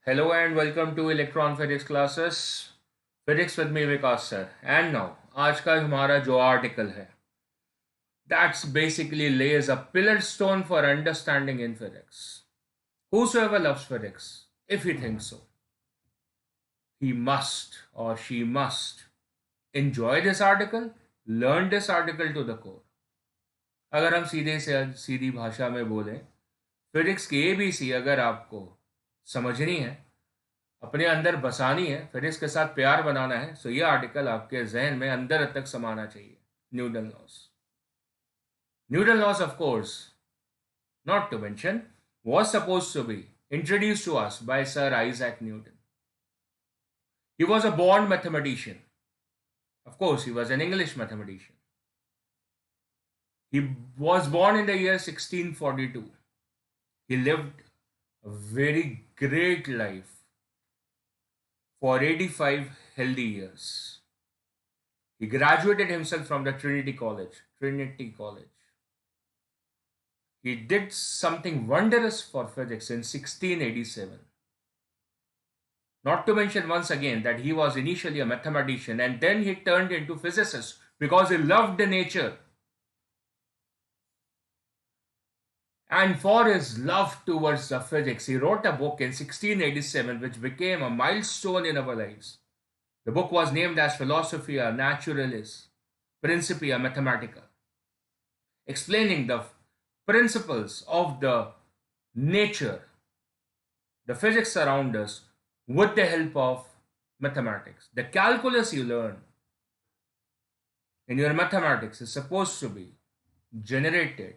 Hello and welcome to Electron Physics classes. Physics with me Vikas sir. And now आज का हमारा जो article है that's basically lays a pillar stone for understanding in physics. Whosoever loves physics, if he thinks so, he must or she must enjoy this article, learn this article to the core. अगर हम सीधे से सीधी भाषा में बोलें, physics की ABC अगर आपको समझनी है, अपने अंदर बसानी है, फिजिक्स के साथ प्यार बनाना है, तो ये आर्टिकल आपके जहन में अंदर तक समाना चाहिए. Newton loss. Newton laws, of course, not to mention, was supposed to be introduced to us by Sir Isaac Newton. He was a born mathematician. Of course, he was an English mathematician. He was born in the year 1642. He lived a very great life for 85 healthy years. He graduated himself from the Trinity College. He did something wondrous for physics in 1687. Not to mention once again that he was initially a mathematician and then he turned into physicist because he loved nature. And for his love towards the physics, he wrote a book in 1687 which became a milestone in our lives. The book was named as Philosophia Naturalis Principia Mathematica, explaining the principles of the nature, the physics around us, with the help of mathematics. The calculus you learn in your mathematics is supposed to be generated,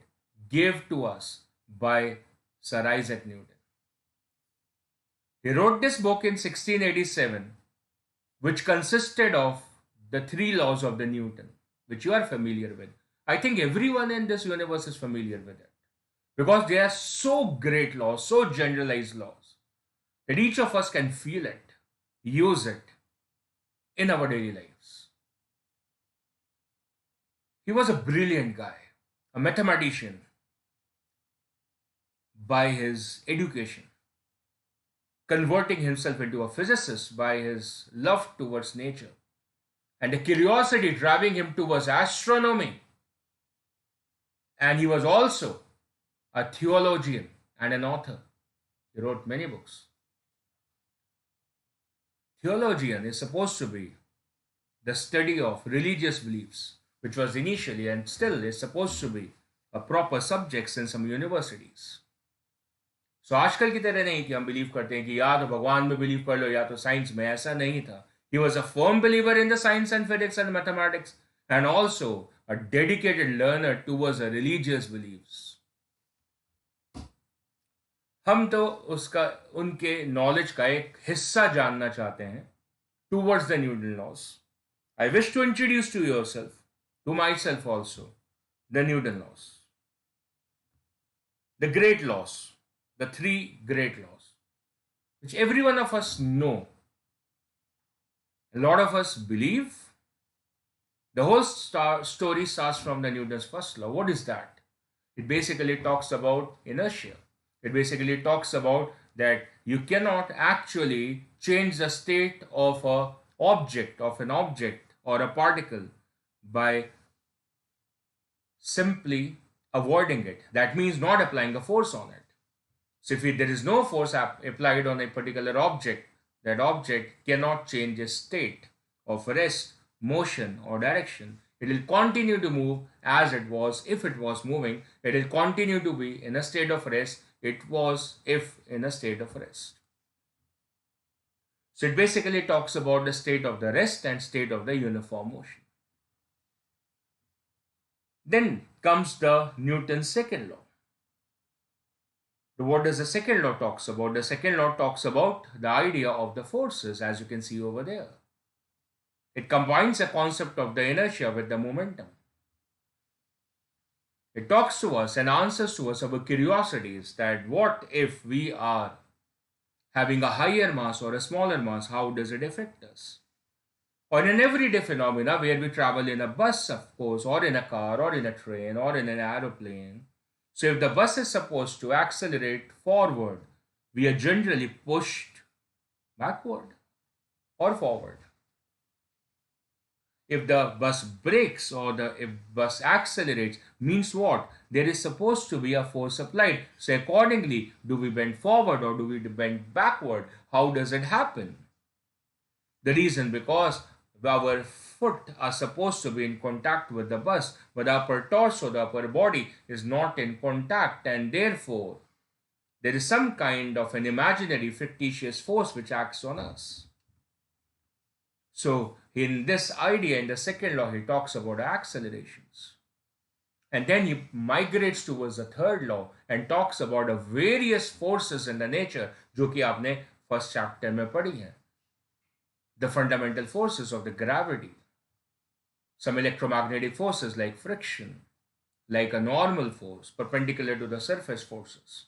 gave to us by Sir Isaac Newton. He wrote this book in 1687, which consisted of the three laws of the Newton, which you are familiar with. I think everyone in this universe is familiar with it because they are so great laws, so generalized laws that each of us can feel it, use it in our daily lives. He was a brilliant guy, a mathematician by his education, converting himself into a physicist by his love towards nature, and the curiosity driving him towards astronomy. And he was also a theologian and an author. He wrote many books. Theologian is supposed to be the study of religious beliefs, which was initially and still is supposed to be a proper subject in some universities. So आजकल की तरह नहीं कि हम believe करते हैं कि या तो भगवान में बिलीव कर लो या तो साइंस में. ऐसा नहीं था. He was a firm believer in the science and physics and mathematics and also a dedicated learner towards the religious beliefs. हम तो उसका उनके नॉलेज का एक हिस्सा जानना चाहते हैं towards the Newton laws. I wish to introduce to myself also, the Newton laws. The great laws, the three great laws, which every one of us know. A lot of us believe. The whole story starts from the Newton's first law. What is that? It basically talks about inertia. It basically talks about that you cannot actually change the state of an object or a particle by simply avoiding it. That means not applying a force on it. So if there is no force applied on a particular object, that object cannot change its state of rest, motion or direction. It will continue to move as it was if it was moving. It will continue to be in a state of rest it was if in a state of rest. So it basically talks about the state of the rest and state of the uniform motion. Then comes the Newton's second law. What does the second law talks about? The second law talks about the idea of the forces, as you can see over there. It combines the concept of the inertia with the momentum. It talks to us and answers to us our curiosities that what if we are having a higher mass or a smaller mass, how does it affect us? Or in everyday phenomena where we travel in a bus, of course, or in a car, or in a train, or in an aeroplane. So if the bus is supposed to accelerate forward, we are generally pushed backward or forward. If the bus brakes or the if bus accelerates, means what? There is supposed to be a force applied. So accordingly, do we bend forward or do we bend backward? How does it happen? The reason, because our foot are supposed to be in contact with the bus, but the upper torso, the upper body is not in contact, and therefore there is some kind of an imaginary fictitious force which acts on us. So in this idea, in the second law, he talks about accelerations. And then he migrates towards the third law and talks about the various forces in the nature जो कि आपने first chapter में पढ़ी हैं. The fundamental forces of the gravity, some electromagnetic forces like friction, like a normal force perpendicular to the surface forces.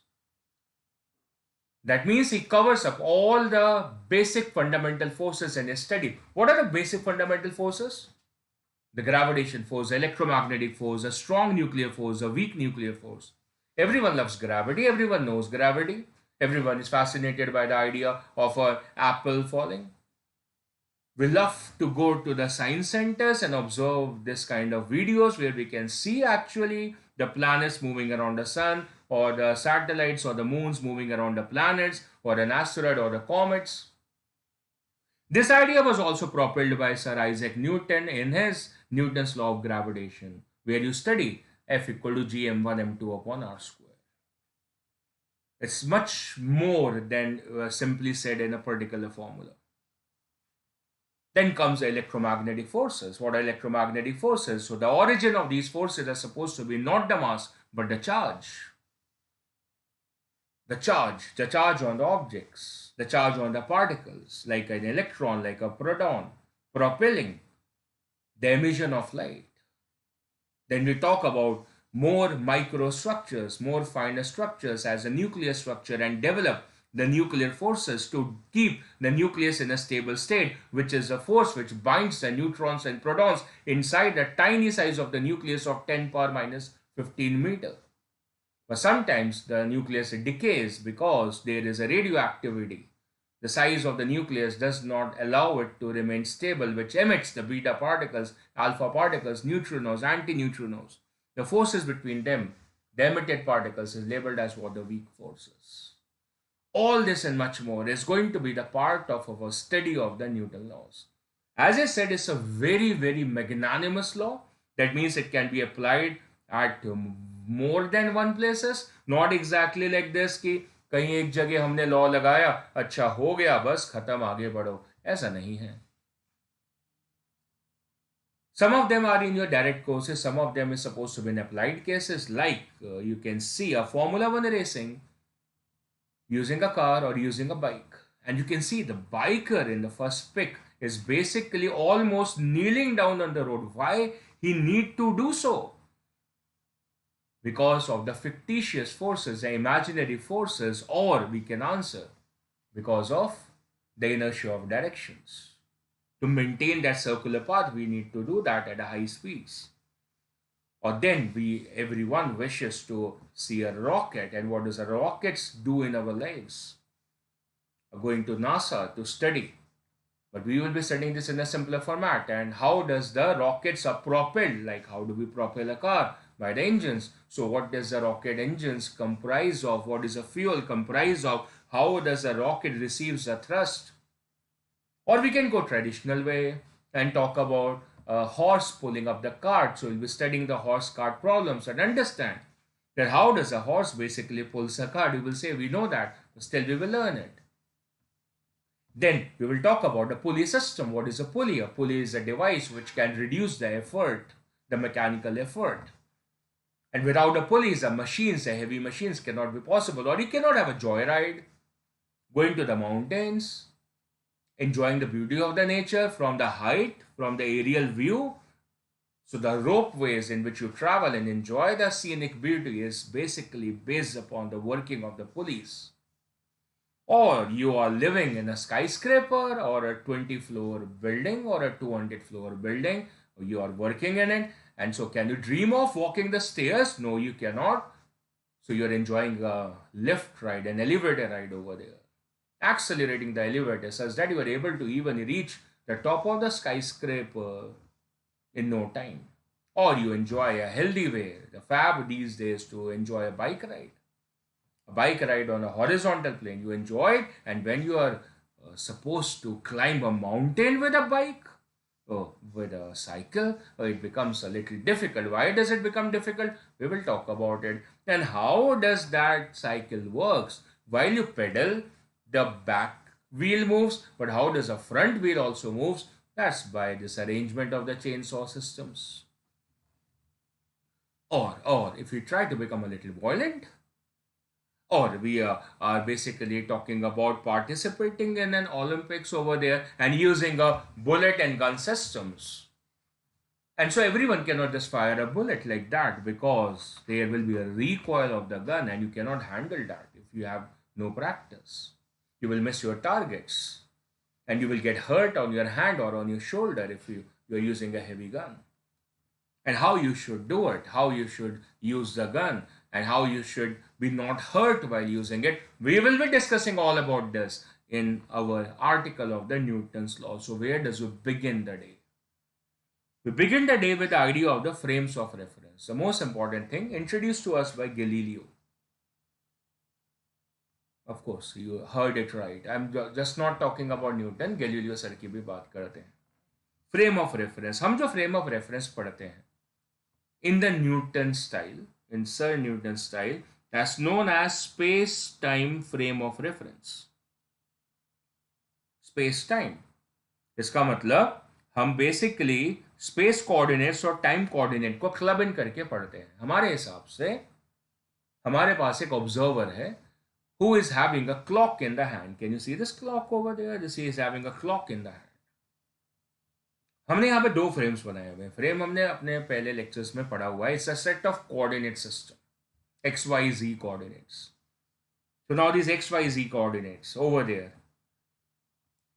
That means he covers up all the basic fundamental forces in his study. What are the basic fundamental forces? The gravitation force, the electromagnetic force, a strong nuclear force, a weak nuclear force. Everyone loves gravity. Everyone knows gravity. Everyone is fascinated by the idea of an apple falling. We love to go to the science centers and observe this kind of videos where we can see actually the planets moving around the sun, or the satellites or the moons moving around the planets, or an asteroid or the comets. This idea was also propelled by Sir Isaac Newton in his Newton's law of gravitation, where you study F equal to g m1 m2 upon r square. It's much more than simply said in a particular formula. Then comes the electromagnetic forces. What are electromagnetic forces? So the origin of these forces are supposed to be not the mass, but the charge. The charge on the objects, the charge on the particles, like an electron, like a proton, propelling the emission of light. Then we talk about more microstructures, more finer structures as a nuclear structure, and develop the nuclear forces to keep the nucleus in a stable state, which is a force which binds the neutrons and protons inside the tiny size of the nucleus of 10 power minus 15 meter. But sometimes the nucleus decays because there is a radioactivity. The size of the nucleus does not allow it to remain stable, which emits the beta particles, alpha particles, neutrinos, antineutrinos. The forces between them, the emitted particles, is labeled as what the weak forces. All this and much more is going to be the part of our study of the Newton laws. As I said, it's a very, very magnanimous law. That means it can be applied at more than one places. Not exactly like this कि कहीं एक जगह हमने law लगाया, अच्छा हो गया, बस खत्म, आगे बढ़ो. ऐसा नहीं है. Some of them are in your direct courses. Some of them is supposed to be in applied cases, like you can see a Formula 1 racing using a car or using a bike. And you can see the biker in the first pic is basically almost kneeling down on the road. Why he need to do so? Because of the fictitious forces, the imaginary forces, or we can answer because of the inertia of directions. To maintain that circular path, we need to do that at high speeds. Or then everyone wishes to see a rocket, and what does a rockets do in our lives? Going to NASA to study. But we will be studying this in a simpler format. And how does the rockets are propelled? Like how do we propel a car? By the engines. So what does the rocket engines comprise of? What is the fuel comprise of? How does a rocket receives a thrust? Or we can go traditional way and talk about a horse pulling up the cart. So we'll be studying the horse cart problems and understand that how does a horse basically pulls a cart. You will say we know that, but still we will learn it. Then we will talk about the pulley system. What is a pulley? A pulley is a device which can reduce the effort, the mechanical effort. And without a pulleys, the machines, the heavy machines cannot be possible. Or you cannot have a joyride, going to the mountains, enjoying the beauty of the nature from the height, from the aerial view. So the ropeways in which you travel and enjoy the scenic beauty is basically based upon the working of the pulleys. Or you are living in a skyscraper or a 20-floor building or a 200-floor building. You are working in it. And so can you dream of walking the stairs? No, you cannot. So you're enjoying a lift ride, an elevator ride over there. accelerating the elevator such that you are able to even reach the top of the skyscraper in no time. Or you enjoy a healthy way, the fab these days to enjoy a bike ride. A bike ride on a horizontal plane, you enjoy it, and when you are supposed to climb a mountain with a bike, oh, with a cycle, it becomes a little difficult. Why does it become difficult? We will talk about it. And how does that cycle works? While you pedal, the back wheel moves, but how does a front wheel also moves? That's by this arrangement of the chainsaw systems. Or if you try to become a little violent, or we are basically talking about participating in an Olympics over there and using a bullet and gun systems. And so everyone cannot just fire a bullet like that because there will be a recoil of the gun and you cannot handle that if you have no practice. You will miss your targets and you will get hurt on your hand or on your shoulder if you're using a heavy gun. And how you should do it, how you should use the gun, and how you should be not hurt while using it. We will be discussing all about this in our article of the Newton's law. So where does we begin the day? We begin the day with the idea of the frames of reference, the most important thing introduced to us by Galileo. Of course, you heard it right. I'm just not talking about Newton, Galileo sir की भी बात करते हैं. Frame of reference. हम जो frame of reference पढ़ते हैं in the Newton style, in Sir Newton style, that's known as space-time frame of reference. Space-time. इसका मतलब हम बेसिकली स्पेस कोऑर्डिनेट्स और टाइम कोऑर्डिनेट को क्लब इन करके पढ़ते हैं. हमारे हिसाब से हमारे पास एक ऑब्जर्वर है who is having a clock in the hand. Can you see this clock over there? This is having a clock in the hand. हमने यहाँ पे दो फ्रेम्स बनाए हुए हैं. फ्रेम हमने अपने पहले लेक्चर्स में पढ़ा हुआ है. It's a set of coordinate system, X Y Z coordinates. So now these x y z coordinates over there,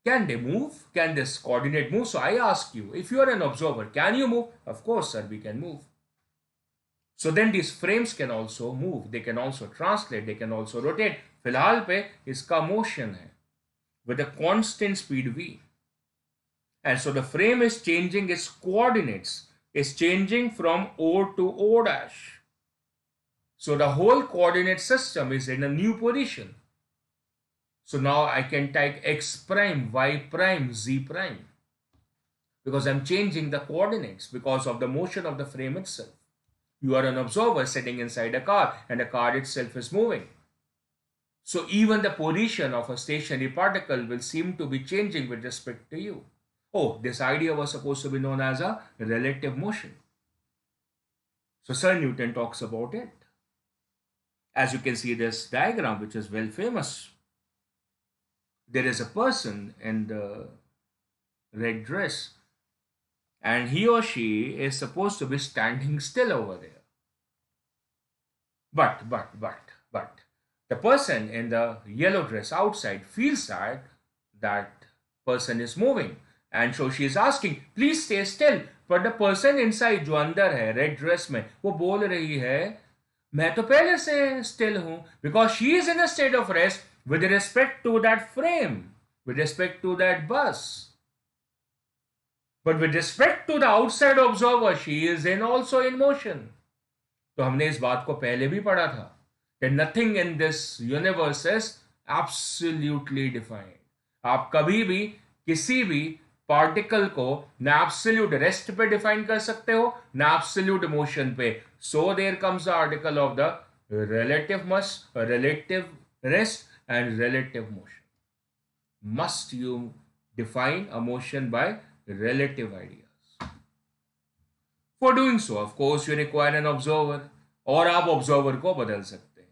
can they move? Can this coordinate move? So I ask you, if you are an observer, can you move? Of course, sir, we can move. So then these frames can also move. They can also translate. They can also rotate. फिलहाल पे इसका motion है with a constant speed v. And so the frame is changing its coordinates. Is changing from O to O dash. So the whole coordinate system is in a new position. So now I can type x prime, y prime, z prime. Because I'm changing the coordinates because of the motion of the frame itself. You are an observer sitting inside a car and the car itself is moving. So even the position of a stationary particle will seem to be changing with respect to you. Oh, this idea was supposed to be known as a relative motion. So Sir Newton talks about it. As you can see this diagram, which is well famous. There is a person in the red dress and he or she is supposed to be standing still over there. But the person in the yellow dress outside feels that person is moving. And so she is asking, please stay still. But the person inside जो अंदर है red dress में वो बोल रही है मैं तो पहले से still हूँ, because she is in a state of rest with respect to that frame, with respect to that bus. But with respect to the outside observer, she is in also in motion. तो हमने इस बात को पहले भी पढ़ा था that nothing in this universe is absolutely defined. आप कभी भी किसी भी पार्टिकल को ना एब्सोल्यूट रेस्ट पे डिफाइन कर सकते हो ना एब्सोल्यूट मोशन पे. So there comes the article of the relative must, relative rest and relative motion. Must you define a motion by relative ideas? For doing so, of course, you require an observer और आप observer को बदल सकते हैं.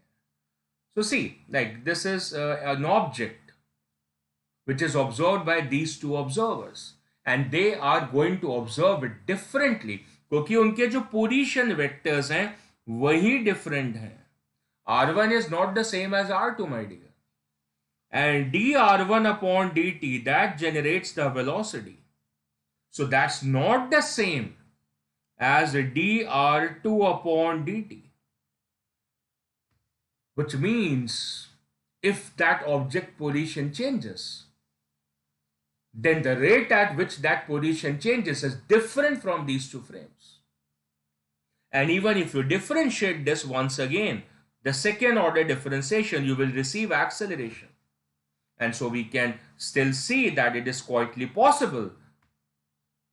So see, like this is an object which is observed by these two observers and they are going to observe it differently क्योंकि उनके जो position vectors हैं वही different हैं. R1 is not the same as R2, my dear. And dr1 upon dt, that generates the velocity. So that's not the same as dr2 upon dt. Which means if that object position changes, then the rate at which that position changes is different from these two frames. And even if you differentiate this once again, the second order differentiation, you will receive acceleration. And so we can still see that it is quietly possible.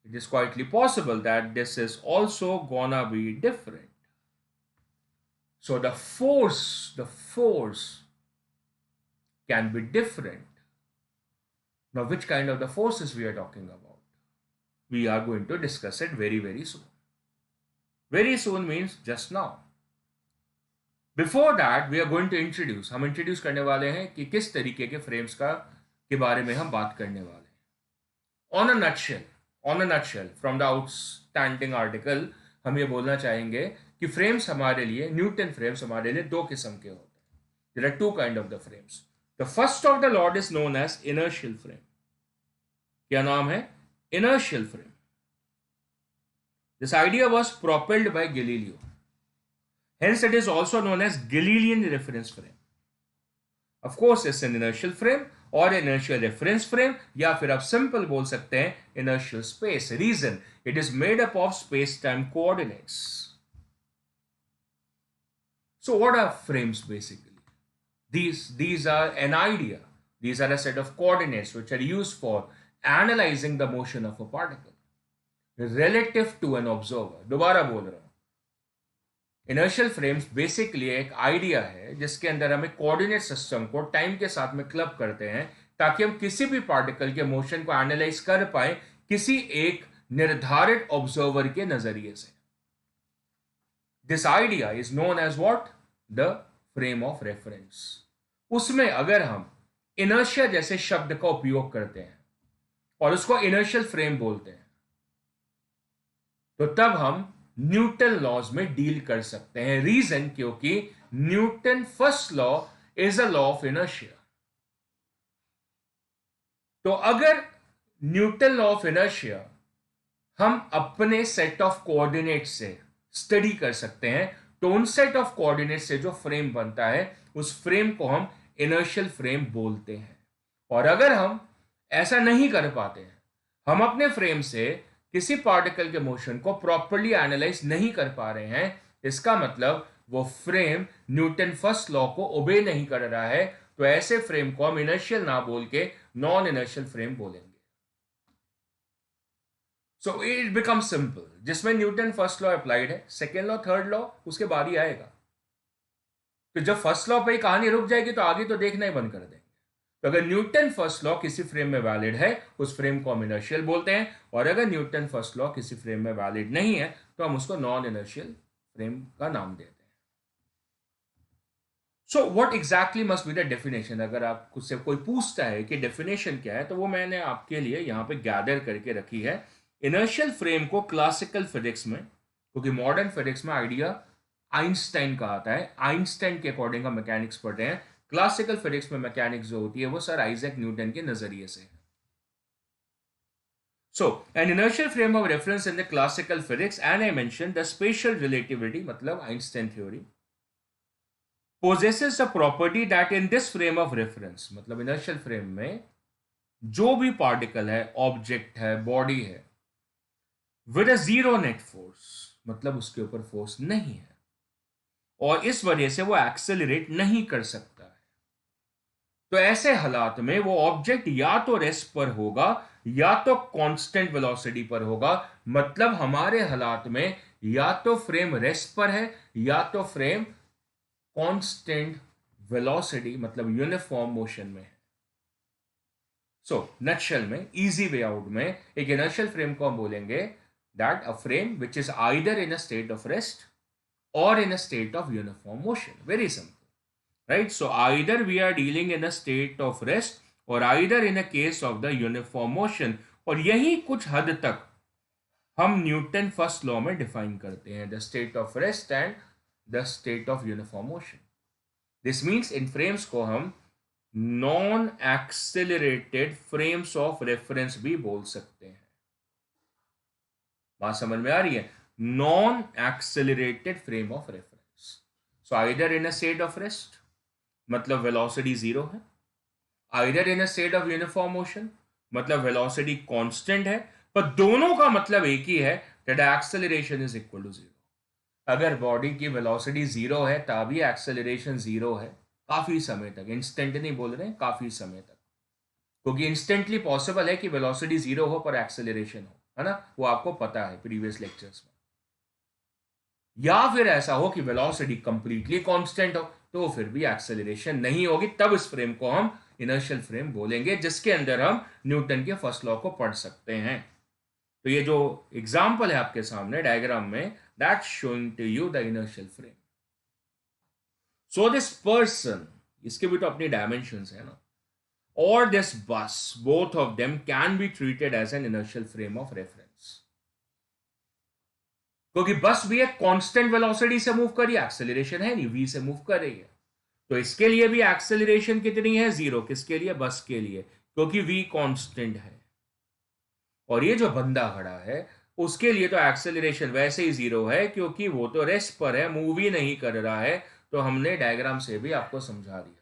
It is quietly possible that this is also gonna be different. So the force can be different. Now, which kind of the forces we are talking about? We are going to discuss it very, very soon. Very soon means just now. Before that, we are going to introduce, हम introduce करने वाले हैं कि किस तरीके के frames के बारे में हम बात करने वाले हैं. On a nutshell, from the outstanding article, हम ये बोलना चाहेंगे कि फ्रेम्स हमारे लिए, न्यूटन फ्रेम्स हमारे लिए दो किस्म के होते हैं. There are two kind of the frames. The first of the lot is known as inertial frame. क्या नाम है? Inertial frame. This idea was propelled by Galileo. Hence, it is also known as Galilean reference frame. Of course, it's an inertial frame or inertial reference frame, या फिर आप simple बोल सकते हैं inertial space. Reason, it is made up of space-time coordinates. So, what are frames basically? These are an idea. These are a set of coordinates which are used for analyzing the motion of a particle relative to an observer. दोबारा बोल रहा हूं. Inertial frames basically एक idea है जिसके अंदर हमें coordinate system को टाइम के साथ में क्लब करते हैं ताकि हम किसी भी पार्टिकल के मोशन को एनालाइज कर पाए किसी एक निर्धारित ऑब्जर्वर के नजरिए से. This idea is known as what? The frame of reference. उसमें अगर हम इनर्शिया जैसे शब्द का उपयोग करते हैं और उसको इनर्शियल फ्रेम बोलते हैं, तो तब हम न्यूटन लॉज में डील कर सकते हैं. रीजन, क्योंकि Newton first law is a law of inertia. तो अगर न्यूटन लॉ ऑफ इनर्शिया हम अपने सेट ऑफ कोऑर्डिनेट से स्टडी कर सकते हैं, तो उन सेट ऑफ कोऑर्डिनेट से जो फ्रेम बनता है उस फ्रेम को हम इनर्शियल फ्रेम बोलते हैं. और अगर हम ऐसा नहीं कर पाते हैं, हम अपने फ्रेम से किसी पार्टिकल के मोशन को प्रॉपर्ली एनालाइज नहीं कर पा रहे हैं, इसका मतलब वो फ्रेम न्यूटन फर्स्ट लॉ को ओबे नहीं कर रहा है, तो ऐसे फ्रेम को हम इनर्शियल ना बोल के नॉन इनर्शियल फ्रेम बोलेंगे. So it become simple. जिसमें न्यूटन फर्स्ट लॉ अप्लाइड है, सेकेंड लॉ, थर्ड लॉ उसके बाद ही आएगा. तो जब फर्स्ट लॉ पे कहानी रुक जाएगी तो आगे तो देखना ही बंद कर देंगे. तो अगर न्यूटन फर्स्ट लॉ किसी फ्रेम में वैलिड है, उस फ्रेम को हम इनर्शियल बोलते हैं, और अगर न्यूटन फर्स्ट लॉ किसी फ्रेम में वैलिड नहीं है तो हम उसको नॉन इनर्शियल फ्रेम का नाम देते हैं. So what exactly must be the definition? अगर आप खुद से कोई पूछता है कि डेफिनेशन क्या है, तो वो मैंने आपके लिए यहां पे गैदर करके रखी है. इनर्शियल फ्रेम को क्लासिकल फिजिक्स में, क्योंकि मॉडर्न फिजिक्स में आइडिया आइंस्टाइन का आता है, आइंस्टाइन के अकॉर्डिंग हम मैकेनिक्स पढ़ते हैं. क्लासिकल फिजिक्स में मैकेनिक्स जो होती है वो सर आइजैक न्यूटन के नजरिए से. So an inertial frame of reference in the classical physics, and I mention the special relativity, मतलब Einstein theory, possesses a property that in this frame of reference, मतलब inertial frame में जो भी particle है, object है, body है, with a zero net force, मतलब उसके ऊपर फोर्स नहीं है और इस वजह से वो एक्सेलरेट नहीं कर सकता है. तो ऐसे हालात में वो ऑब्जेक्ट या तो रेस्ट पर होगा या तो कांस्टेंट वेलोसिटी पर होगा. मतलब हमारे हालात में या तो फ्रेम रेस्ट पर है या तो फ्रेम कांस्टेंट वेलोसिटी, मतलब यूनिफॉर्म मोशन में है. सो नटशेल में, इजी वे आउट में, एक इनर्शियल फ्रेम को हम बोलेंगे that a frame which is either in a state of rest or in a state of uniform motion. Very simple, right? So either we are dealing in a state of rest or either in a case of the uniform motion. और यही कुछ हद तक हम Newton first law में define करते हैं, the state of rest and the state of uniform motion. This means in frames को हम non accelerated frames of reference भी बोल सकते हैं. बात समझ में आ रही है? non-accelerated frame of reference. So either in a state of rest, मतलब वेलोसिटी जीरो है, either in a state of uniform motion मतलब वेलोसिटी कांस्टेंट है, पर दोनों का मतलब एक ही है, that acceleration is equal to zero. अगर बॉडी की वेलोसिटी जीरो है तभी एक्सेलरेशन जीरो है, काफी समय तक, इंस्टेंट नहीं बोल रहे हैं, काफी समय तक, क्योंकि इंस्टेंटली पॉसिबल है कि वेलोसिटी जीरो हो पर एक्सेलरेशन हो, है ना, वो आपको पता है प्रीवियस लेक्चर्स में। या फिर ऐसा हो कि वेलोसिटी कंप्लीटली कांस्टेंट हो, तो फिर भी एक्सेलरेशन नहीं होगी, तब इस फ्रेम को हम इनर्शियल फ्रेम बोलेंगे, जिसके अंदर हम न्यूटन के फर्स्ट लॉ को पढ़ सकते हैं। तो ये जो एग्जांपल है आपके सामने डायग्राम में, that showing to you the inertial frame. So this person, इसके भी तो अपनी डायमेंशंस है ना, और this bus, both of them can be treated as an inertial frame of reference, क्योंकि बस भी एक कांस्टेंट वेलोसिटी से मूव कर रही है, एक्सेलरेशन है नहीं, वी से मूव कर रही है, तो इसके लिए भी एक्सेलरेशन कितनी है, जीरो। किसके लिए, बस के लिए, क्योंकि वी कांस्टेंट है। और ये जो बंदा खड़ा है उसके लिए तो एक्सेलरेशन वैसे ही जीरो है, क्योंकि वो तो रेस्ट पर है, मूव ही नहीं कर रहा है। तो हमने डायग्राम से भी आपको समझा दिया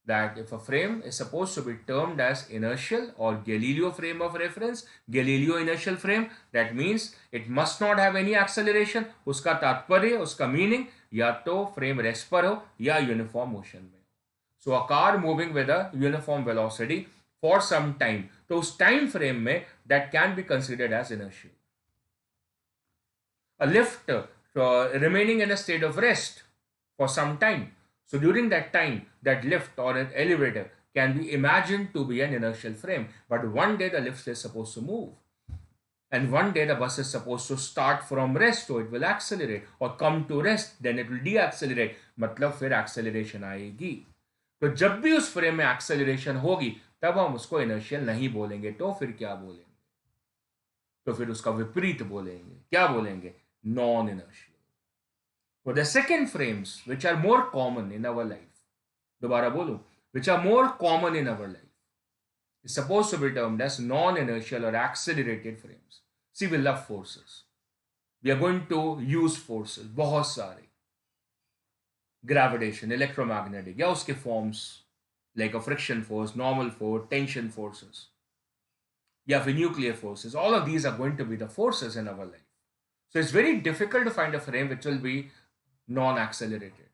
that if a frame is supposed to be termed as inertial or Galileo frame of reference, Galileo inertial frame, that means it must not have any acceleration। उसका तात्पर्य, उसका मीनिंग, या तो फ्रेम रेस्ट पर हो या यूनिफॉर्म मोशन में। So a car moving with a uniform velocity for some time, तो उस टाइम फ्रेम में that can be considered as inertial। A lift remaining in a state of rest for some time. So during that time, that lift or an elevator can be imagined to be an inertial frame. But one day the lift is supposed to move. And one day the bus is supposed to start from rest, so it will accelerate, or come to rest, then it will deaccelerate. मतलब फिर acceleration आएगी। तो जब भी उस frame में acceleration होगी, तब हम उसको inertial नहीं बोलेंगे, तो फिर क्या बोलेंगे? तो फिर उसका विपरीत बोलेंगे। क्या बोलेंगे? Non inertial. For the second frames which are more common in our life, दोबारा बोलूं, which are more common in our life, is supposed to be termed as non-inertial or accelerated frames. See, we love forces. We are going to use forces, बहुत सारे, gravitation, electromagnetic, या उसके forms like a friction force, normal force, tension forces, या फिर nuclear forces. All of these are going to be the forces in our life. So it's very difficult to find a frame which will be non-accelerated.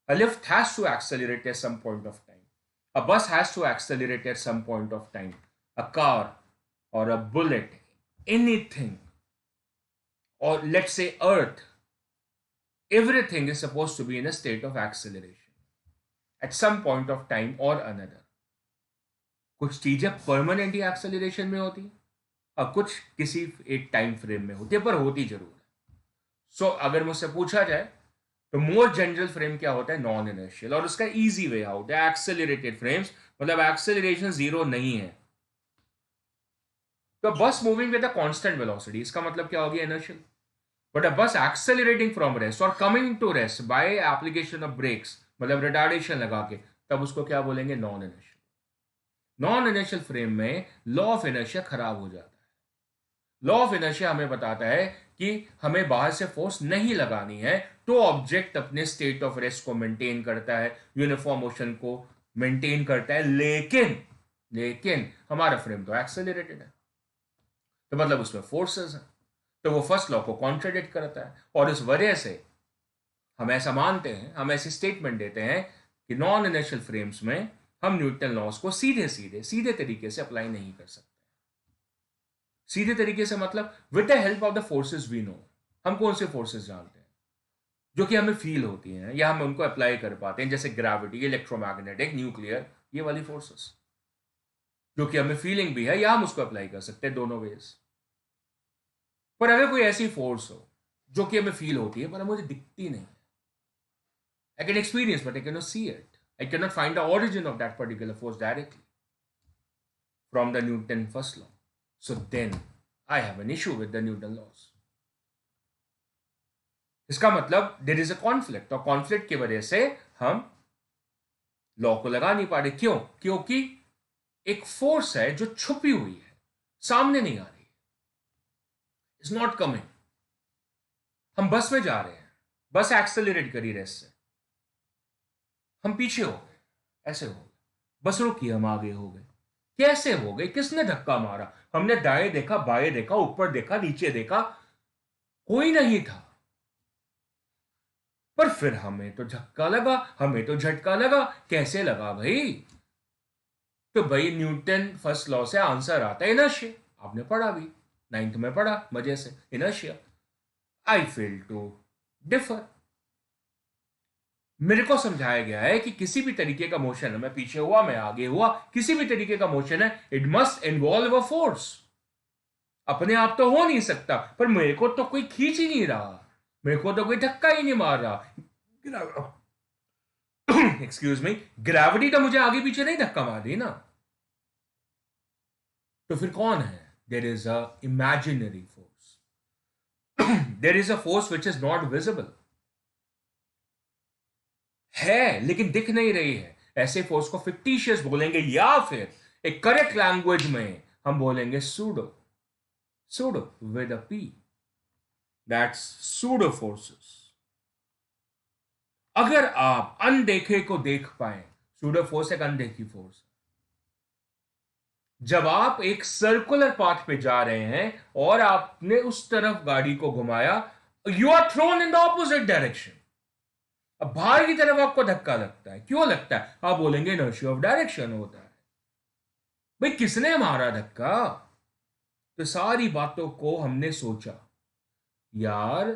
A lift has to accelerate at some point of time. A bus has to accelerate at some point of time. A car or a bullet, anything, or let's say Earth, everything is supposed to be in a state of acceleration at some point of time or another. कुछ चीजें permanently acceleration में होती है और कुछ किसी एक time frame में होती है, पर होती जरूर है। सो अगर मुझसे पूछा जाए तो मोर जनरल फ्रेम क्या होता है, नॉन इनर्शियल, और उसका इजी वे आउट है एक्सेलरेटेड फ्रेम्स, मतलब एक्सेलरेशन जीरो नहीं है। तो bus moving with a constant velocity, इसका मतलब क्या हो गया, inertial. But a bus accelerating from rest और coming to rest by application of brakes, मतलब रिटार्डेशन लगा के, तब उसको क्या बोलेंगे, non inertial. Non inertial frame में लॉ ऑफ इनर्शिया खराब हो जाता है। लॉ ऑफ इनर्शिया हमें बताता है कि हमें बाहर से फोर्स नहीं लगानी है, तो ऑब्जेक्ट अपने स्टेट ऑफ रेस्ट को मेंटेन करता है, यूनिफॉर्म मोशन को मेंटेन करता है, लेकिन लेकिन हमारा फ्रेम तो एक्सेलरेटेड है, तो मतलब उसमें फोर्सेस हैं, तो वो फर्स्ट लॉ को कॉन्ट्राडिक्ट करता है। और इस वजह से हम ऐसा मानते हैं, हम ऐसी स्टेटमेंट देते हैं कि नॉन इनर्शियल फ्रेम्स में हम न्यूटन लॉस को सीधे सीधे सीधे तरीके से अप्लाई नहीं कर सकते। सीधे तरीके से मतलब with the help of the forces we know. हम कौन से फोर्सेस जानते हैं जो कि हमें फील होती हैं या हम उनको अप्लाई कर पाते हैं, जैसे ग्रेविटी, इलेक्ट्रोमैग्नेटिक, न्यूक्लियर, ये वाली फोर्सेस जो कि हमें फीलिंग भी है या हम उसको अप्लाई कर सकते हैं, दोनों वेज। पर अगर कोई ऐसी फोर्स हो जो कि हमें फील होती है पर मुझे दिखती नहीं, I can experience but I can not see it, I can not find the origin of that particular force directly from the Newton first law, so then I have an issue with the Newton laws। इसका मतलब there is a conflict, और conflict की वजह से हम law को लगा नहीं पा रहे। क्यों? क्योंकि एक फोर्स है जो छुपी हुई है, सामने नहीं आ रही, इज नॉट कमिंग। हम बस में जा रहे हैं, बस एक्सेलरेट करी रेस्ट से, हम पीछे हो गए, ऐसे हो गए, बस रुकी, हम आगे हो गए। कैसे हो गए? किसने धक्का मारा? हमने दाएं देखा, बाएं देखा, ऊपर देखा, नीचे देखा, कोई नहीं था। पर फिर हमें तो धक्का लगा, हमें तो झटका लगा। कैसे लगा भाई? तो भाई न्यूटन फर्स्ट लॉ से आंसर आता है इनर्शिया। आपने पढ़ा भी, नाइन्थ में पढ़ा मजे से, inertia. I feel to differ. मेरे को समझाया गया है कि किसी भी तरीके का मोशन है, मैं पीछे हुआ, मैं आगे हुआ, किसी भी तरीके का मोशन है, it must involve a force. अपने आप तो हो नहीं सकता, पर मेरे को तो कोई खींच ही नहीं रहा, मेरे को तो कोई धक्का ही नहीं मार रहा। एक्सक्यूज मी, ग्रेविटी तो मुझे आगे पीछे नहीं धक्का मार रही ना। तो फिर कौन है? There is a imaginary force. There is a force which is not visible. है लेकिन दिख नहीं रही है। ऐसे फोर्स को फिक्टिशियस बोलेंगे, या फिर एक करेक्ट लैंग्वेज में हम बोलेंगे pseudo. Pseudo with a P, that's pseudo forces. अगर आप अनदेखे को देख पाए, सूडो फोर्स एक अनदेखी फोर्स। जब आप एक सर्कुलर पाथ पे जा रहे हैं और आपने उस तरफ गाड़ी को घुमाया, you are thrown in the opposite direction. अब बाहर की तरफ आपको धक्का लगता है, क्यों लगता है? आप बोलेंगे इनर्शिया ऑफ डायरेक्शन होता है। भाई किसने मारा धक्का? तो सारी बातों को हमने सोचा, यार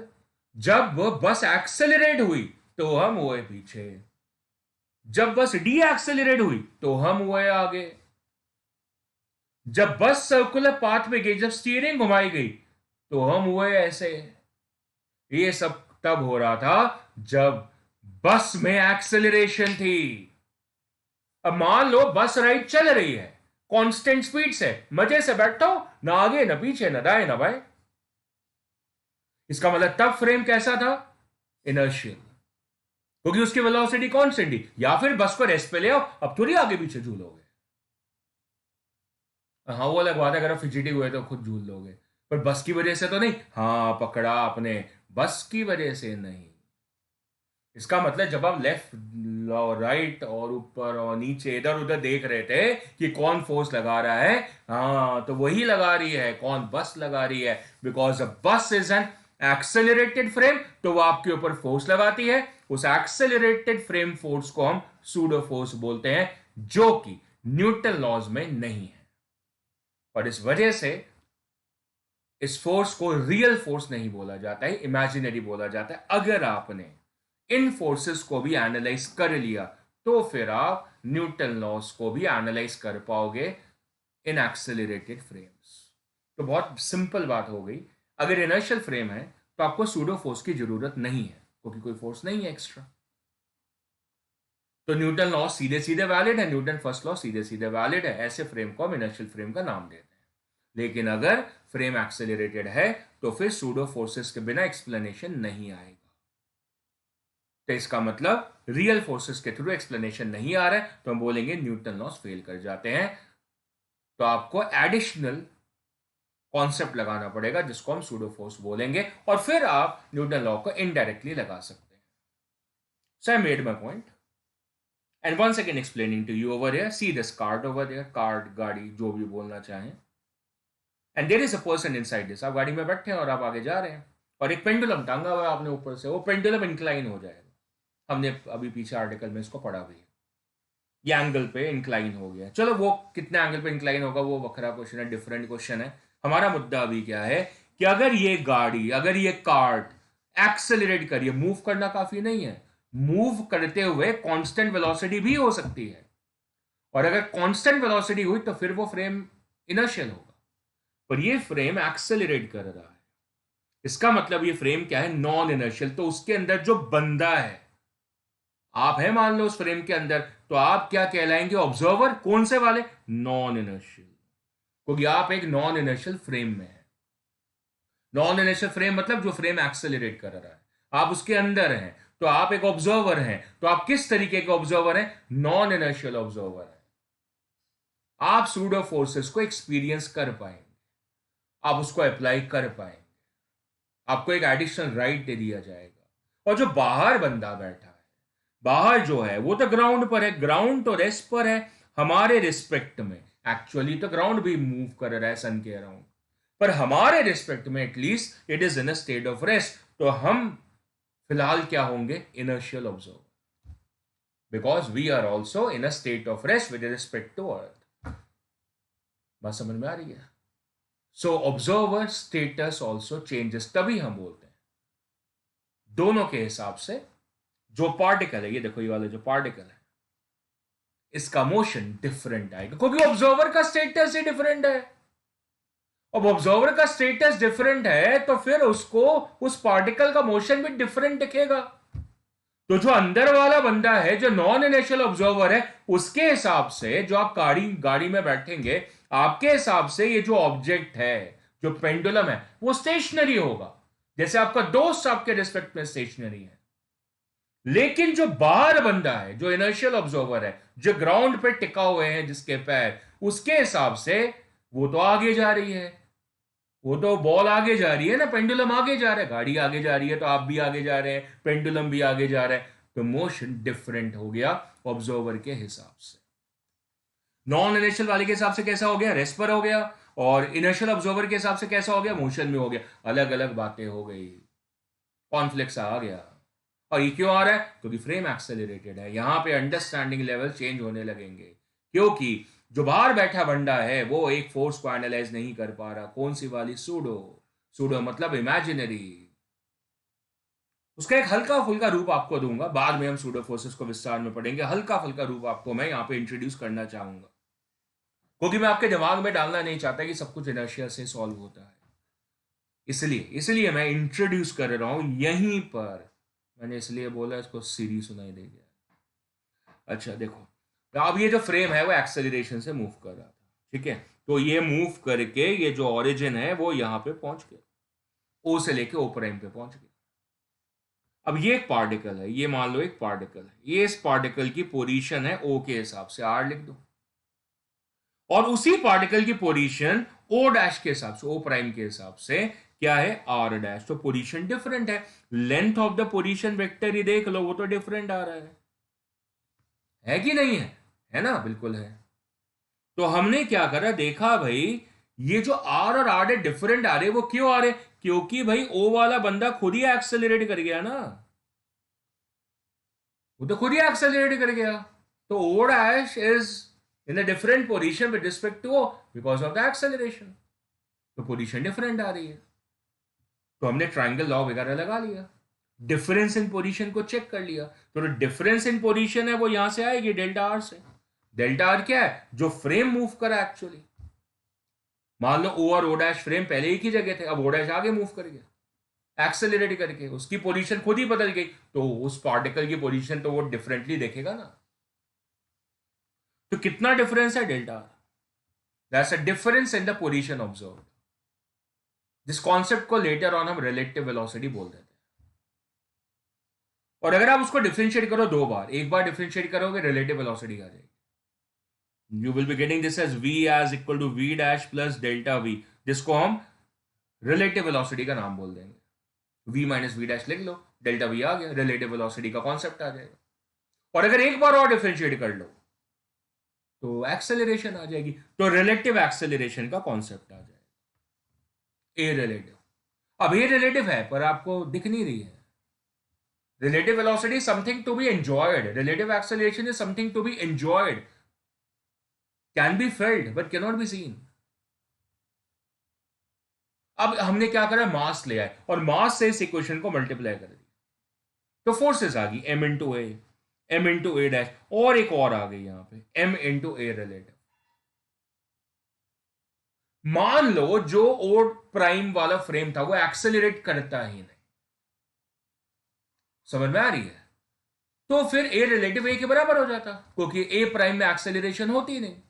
जब वह बस एक्सेलरेट हुई तो हम हुए पीछे, जब बस डी एक्सेलरेट हुई तो हम हुए आगे, जब बस सर्कुलर पाथ में गई, जब स्टीयरिंग घुमाई गई तो हम हुए ऐसे। ये सब तब हो रहा था जब बस में एक्सेलरेशन थी। अब मान लो बस राइड चल रही है कांस्टेंट स्पीड से, मजे से बैठो, ना आगे ना पीछे, ना दाएं ना बाएं। इसका मतलब तब फ्रेम कैसा था? इनर्शियल, क्योंकि उसकी वेलोसिटी कांस्टेंट थी। या फिर बस को रेस्ट पे ले आओ, अब थोड़ी आगे पीछे झूलोगे। हाँ वो अलग बात है, अगर आप फिजिटी हुए तो खुद झूल लोगे, पर बस की वजह से तो नहीं। हाँ पकड़ा आपने, बस की वजह से नहीं। इसका मतलब जब आप लेफ्ट और राइट और ऊपर और नीचे इधर उधर देख रहे थे कि कौन फोर्स लगा रहा है, हाँ तो वही लगा रही है। कौन? बस लगा रही है। बिकॉज अ बस इज एन एक्सेलरेटेड फ्रेम, तो वो आपके ऊपर फोर्स लगाती है। उस एक्सेलरेटेड फ्रेम फोर्स को हम सूडो फोर्स बोलते हैं, जो कि न्यूटन लॉज में नहीं है। और इस वजह से इस फोर्स को रियल फोर्स नहीं बोला जाता है, इमेजिनरी बोला जाता है। अगर आपने इन फोर्सेस को भी एनालाइज कर लिया तो फिर आप न्यूटन लॉस को भी एनालाइज कर पाओगे इन एक्सेलरेटेड फ्रेम्स। तो बहुत सिंपल बात हो गई। अगर इनर्शियल फ्रेम है तो आपको सूडो फोर्स की जरूरत नहीं है, क्योंकि कोई फोर्स नहीं है एक्स्ट्रा। तो न्यूटन लॉ सीधे सीधे वैलिड है, न्यूटन फर्स्ट लॉ सीधे सीधे वैलिड है। ऐसे फ्रेम को हम इनर्शियल फ्रेम का नाम देते हैं। लेकिन अगर फ्रेम एक्सेलरेटेड है तो फिर सूडो फोर्सेस के बिना एक्सप्लेनेशन नहीं आएगा। तो इसका मतलब रियल फोर्सेस के थ्रू एक्सप्लेनेशन नहीं आ रहा है, तो हम बोलेंगे न्यूटन लॉस फेल कर जाते हैं। तो आपको एडिशनल कॉन्सेप्ट लगाना पड़ेगा जिसको हम सूडो फोर्स बोलेंगे, और फिर आप न्यूटन लॉ को इनडायरेक्टली लगा सकते हैं। So I made my point and once again explaining to you over here, see this card over here, card, गाड़ी, जो भी बोलना चाहें। And there is a person inside this. आप गाड़ी में बैठे हैं और आप आगे जा रहे हैं, और एक पेंडुलम टांगा हुआ है आपने ऊपर से, वो पेंडुलम इंक्लाइन हो जाएगा। हमने अभी पीछे आर्टिकल में इसको पढ़ा भी है। ये एंगल पे इंक्लाइन हो गया। चलो वो कितने एंगल पे इंक्लाइन होगा वो बखरा क्वेश्चन है, डिफरेंट क्वेश्चन है। हमारा मुद्दा अभी क्या है कि अगर ये गाड़ी, अगर ये कार्ट एक्सेलरेट करिए, मूव करना काफी नहीं है, मूव करते हुए कांस्टेंट वेलोसिटी भी हो सकती है। और अगर कांस्टेंट वेलोसिटी हुई तो फिर वो फ्रेम इनर्शियल होगा। पर ये फ्रेम एक्सेलरेट कर रहा है, इसका मतलब ये फ्रेम क्या है? Non inertial. तो उसके अंदर जो बंदा है, आप है मान लो उस फ्रेम के अंदर, तो आप क्या कहलाएंगे? ऑब्जर्वर। कौन से वाले? नॉन इनर्शियल, क्योंकि आप एक नॉन इनर्शियल फ्रेम में है। नॉन इनर्शियल फ्रेम मतलब जो फ्रेम एक्सेलरेट कर रहा है, आप उसके अंदर हैं, तो आप एक ऑब्जर्वर हैं। तो आप किस तरीके के ऑब्जर्वर हैं? नॉन इनर्शियल ऑब्जर्वर है। आप सूडो फोर्सेस को एक्सपीरियंस कर पाएंगे, आप उसको अप्लाई कर पाएंगे, आपको एक एडिशनल राइट दे दिया जाएगा। और जो बाहर बंदा बैठा है, बाहर जो है वो तो ग्राउंड पर है, ग्राउंड तो रेस्ट पर है हमारे रिस्पेक्ट में। एक्चुअली तो ग्राउंड भी मूव कर रहा है सन के अराउंड, पर हमारे रिस्पेक्ट में at least it is in a state of rest. तो हम फिलहाल क्या होंगे? Inertial observer, because we are also in a state of rest with respect to earth. बात समझ में आ रही है? So observer status also changes, तभी हम बोलते हैं दोनों के हिसाब से जो पार्टिकल है, ये देखो ये वाला जो पार्टिकल है, इसका मोशन डिफरेंट आएगा क्योंकि ऑब्जर्वर का स्टेटस ही डिफरेंट है। अब ऑब्जर्वर का स्टेटस डिफरेंट है तो फिर उसको उस पार्टिकल का मोशन भी डिफरेंट दिखेगा। तो जो अंदर वाला बंदा है, जो नॉन इनिशियल ऑब्जर्वर है, उसके हिसाब से जो आप गाड़ी गाड़ी में बैठेंगे, आपके हिसाब से ये जो ऑब्जेक्ट है, जो पेंडुलम है, वो स्टेशनरी होगा, जैसे आपका दोस्त आपके रिस्पेक्ट में स्टेशनरी है। लेकिन जो बाहर बंदा है, जो इनर्शियल ऑब्जर्वर है, जो ग्राउंड पे टिका हुए हैं जिसके पैर, उसके हिसाब से वो तो आगे जा रही है, वो तो बॉल आगे जा रही है ना, पेंडुलम आगे जा रहा है, गाड़ी आगे जा रही है तो आप भी आगे जा रहे हैं, पेंडुलम भी आगे जा रहा है। तो मोशन डिफरेंट हो गया ऑब्जर्वर के हिसाब से। नॉन इनर्शियल वाले के हिसाब से कैसा हो गया? रेस्ट पर हो गया। और इनर्शियल ऑब्जर्वर के हिसाब से कैसा हो गया? मोशन में हो गया। अलग अलग बातें हो गई, कॉन्फ्लिक्ट आ गया। और ये क्यों आ रहा है? क्योंकि फ्रेम एक्सेलरेटेड है। यहां पे अंडरस्टैंडिंग लेवल चेंज होने लगेंगे, क्योंकि जो बाहर बैठा बंदा है वो एक फोर्स को एनालाइज नहीं कर पा रहा। कौन सी वाली? सूडो। सूडो मतलब इमेजिनरी। उसका एक हल्का फुल्का रूप आपको दूंगा, बाद में हम सूडो फोर्सेस को विस्तार में पढ़ेंगे। हल्का फुल्का रूप आपको मैं यहाँ पे इंट्रोड्यूस करना चाहूंगा, क्योंकि मैं आपके दिमाग में डालना नहीं चाहता कि सब कुछ इनर्शिया से सॉल्व होता है। इसलिए इसलिए मैं इंट्रोड्यूस कर रहा हूं यहीं पर। मैंने इसलिए बोला इसको सीधी सुनाई देगी। अच्छा देखो, तो अब ये जो फ्रेम है वो एक्सेलरेशन से मूव कर रहा था, ठीक है? तो ये मूव करके ये जो ओरिजिन है वो यहां पे पहुंच गया, ओ से लेके ओ प्राइम पे पहुंच गया। अब ये एक पार्टिकल है, ये मान लो एक पार्टिकल है, ये इस पार्टिकल की पोजीशन है ओ के हिसाब से, आर लिख दो। और उसी पार्टिकल की पोजीशन ओ डैश के हिसाब से, ओ प्राइम के हिसाब से क्या है? R dash. तो पोजीशन डिफरेंट है। Length of the position vector ही देख लो, वो तो डिफरेंट आ रहा है कि नहीं है? है ना? बिल्कुल है। तो हमने क्या करा, देखा भाई ये जो आर और आर डिफरेंट आ रहे, वो क्यों आ रहे? क्योंकि भाई ओ वाला बंदा खुद ही एक्सेलरेट कर गया ना, वो तो खुद ही एक्सेलरेट कर गया। तो O dash is in a different position with respect to O because of the acceleration. तो पोजीशन डिफरेंट आ रही है। तो हमने ट्राइंगल लॉ वगैरह लगा लिया, डिफरेंस इन पोजीशन को चेक कर लिया। तो डिफरेंस इन पोजीशन है वो यहां से आएगी डेल्टा आर से। डेल्टा आर क्या है? जो फ्रेम मूव करा एक्चुअली। मान लो ओ और ओ डैश फ्रेम पहले ही की जगह थे, अब ओ डैश आगे मूव कर गया एक्सेलरेट करके, उसकी पोजीशन खुद ही बदल गई। तो उस पार्टिकल की पोजीशन तो वो डिफरेंटली देखेगा ना। तो कितना डिफरेंस है? Delta R. That's a difference in the position observed. जिस कॉन्सेप्ट को लेटर ऑन हम रिलेटिव वेलोसिटी बोल देते हैं। और अगर आप उसको डिफरेंशिएट करो दो बार, एक बार डिफरेंशिएट करोगे रिलेटिव वेलोसिटी आ जाएगी। You will be getting this as v as equal to v dash plus delta v, जिसको हम रिलेटिव वेलोसिटी का नाम बोल देंगे। v माइनस वी डैश लिख लो, डेल्टा v आ गया, रिलेटिव वेलोसिटी का कॉन्सेप्ट आ जाएगा। और अगर एक बार और डिफरेंशिएट कर लो तो एक्सेलरेशन आ जाएगी, तो रिलेटिव एक्सेलरेशन का कॉन्सेप्ट आ जाएगा। ए रिलेटिव, अब ये रिलेटिव है पर आपको दिख नहीं रही है। Relative velocity is something to be enjoyed. Relative acceleration is something to be enjoyed. Can be felt but cannot be seen. अब हमने क्या करा? मास ले आए और मास से इस इक्वेशन को मल्टीप्लाई कर दिया, तो फोर्सेस आ गई m इंटू ए, एम इंटू ए डैश, और एक और आ गई यहां पे m इंटू ए रिलेटिव। मान लो जो ओ प्राइम वाला फ्रेम था वो एक्सेलरेट करता ही नहीं, समझ में आ रही है? तो फिर ए रिलेटिव ए के बराबर हो जाता, क्योंकि ए प्राइम में एक्सेलरेशन होती नहीं।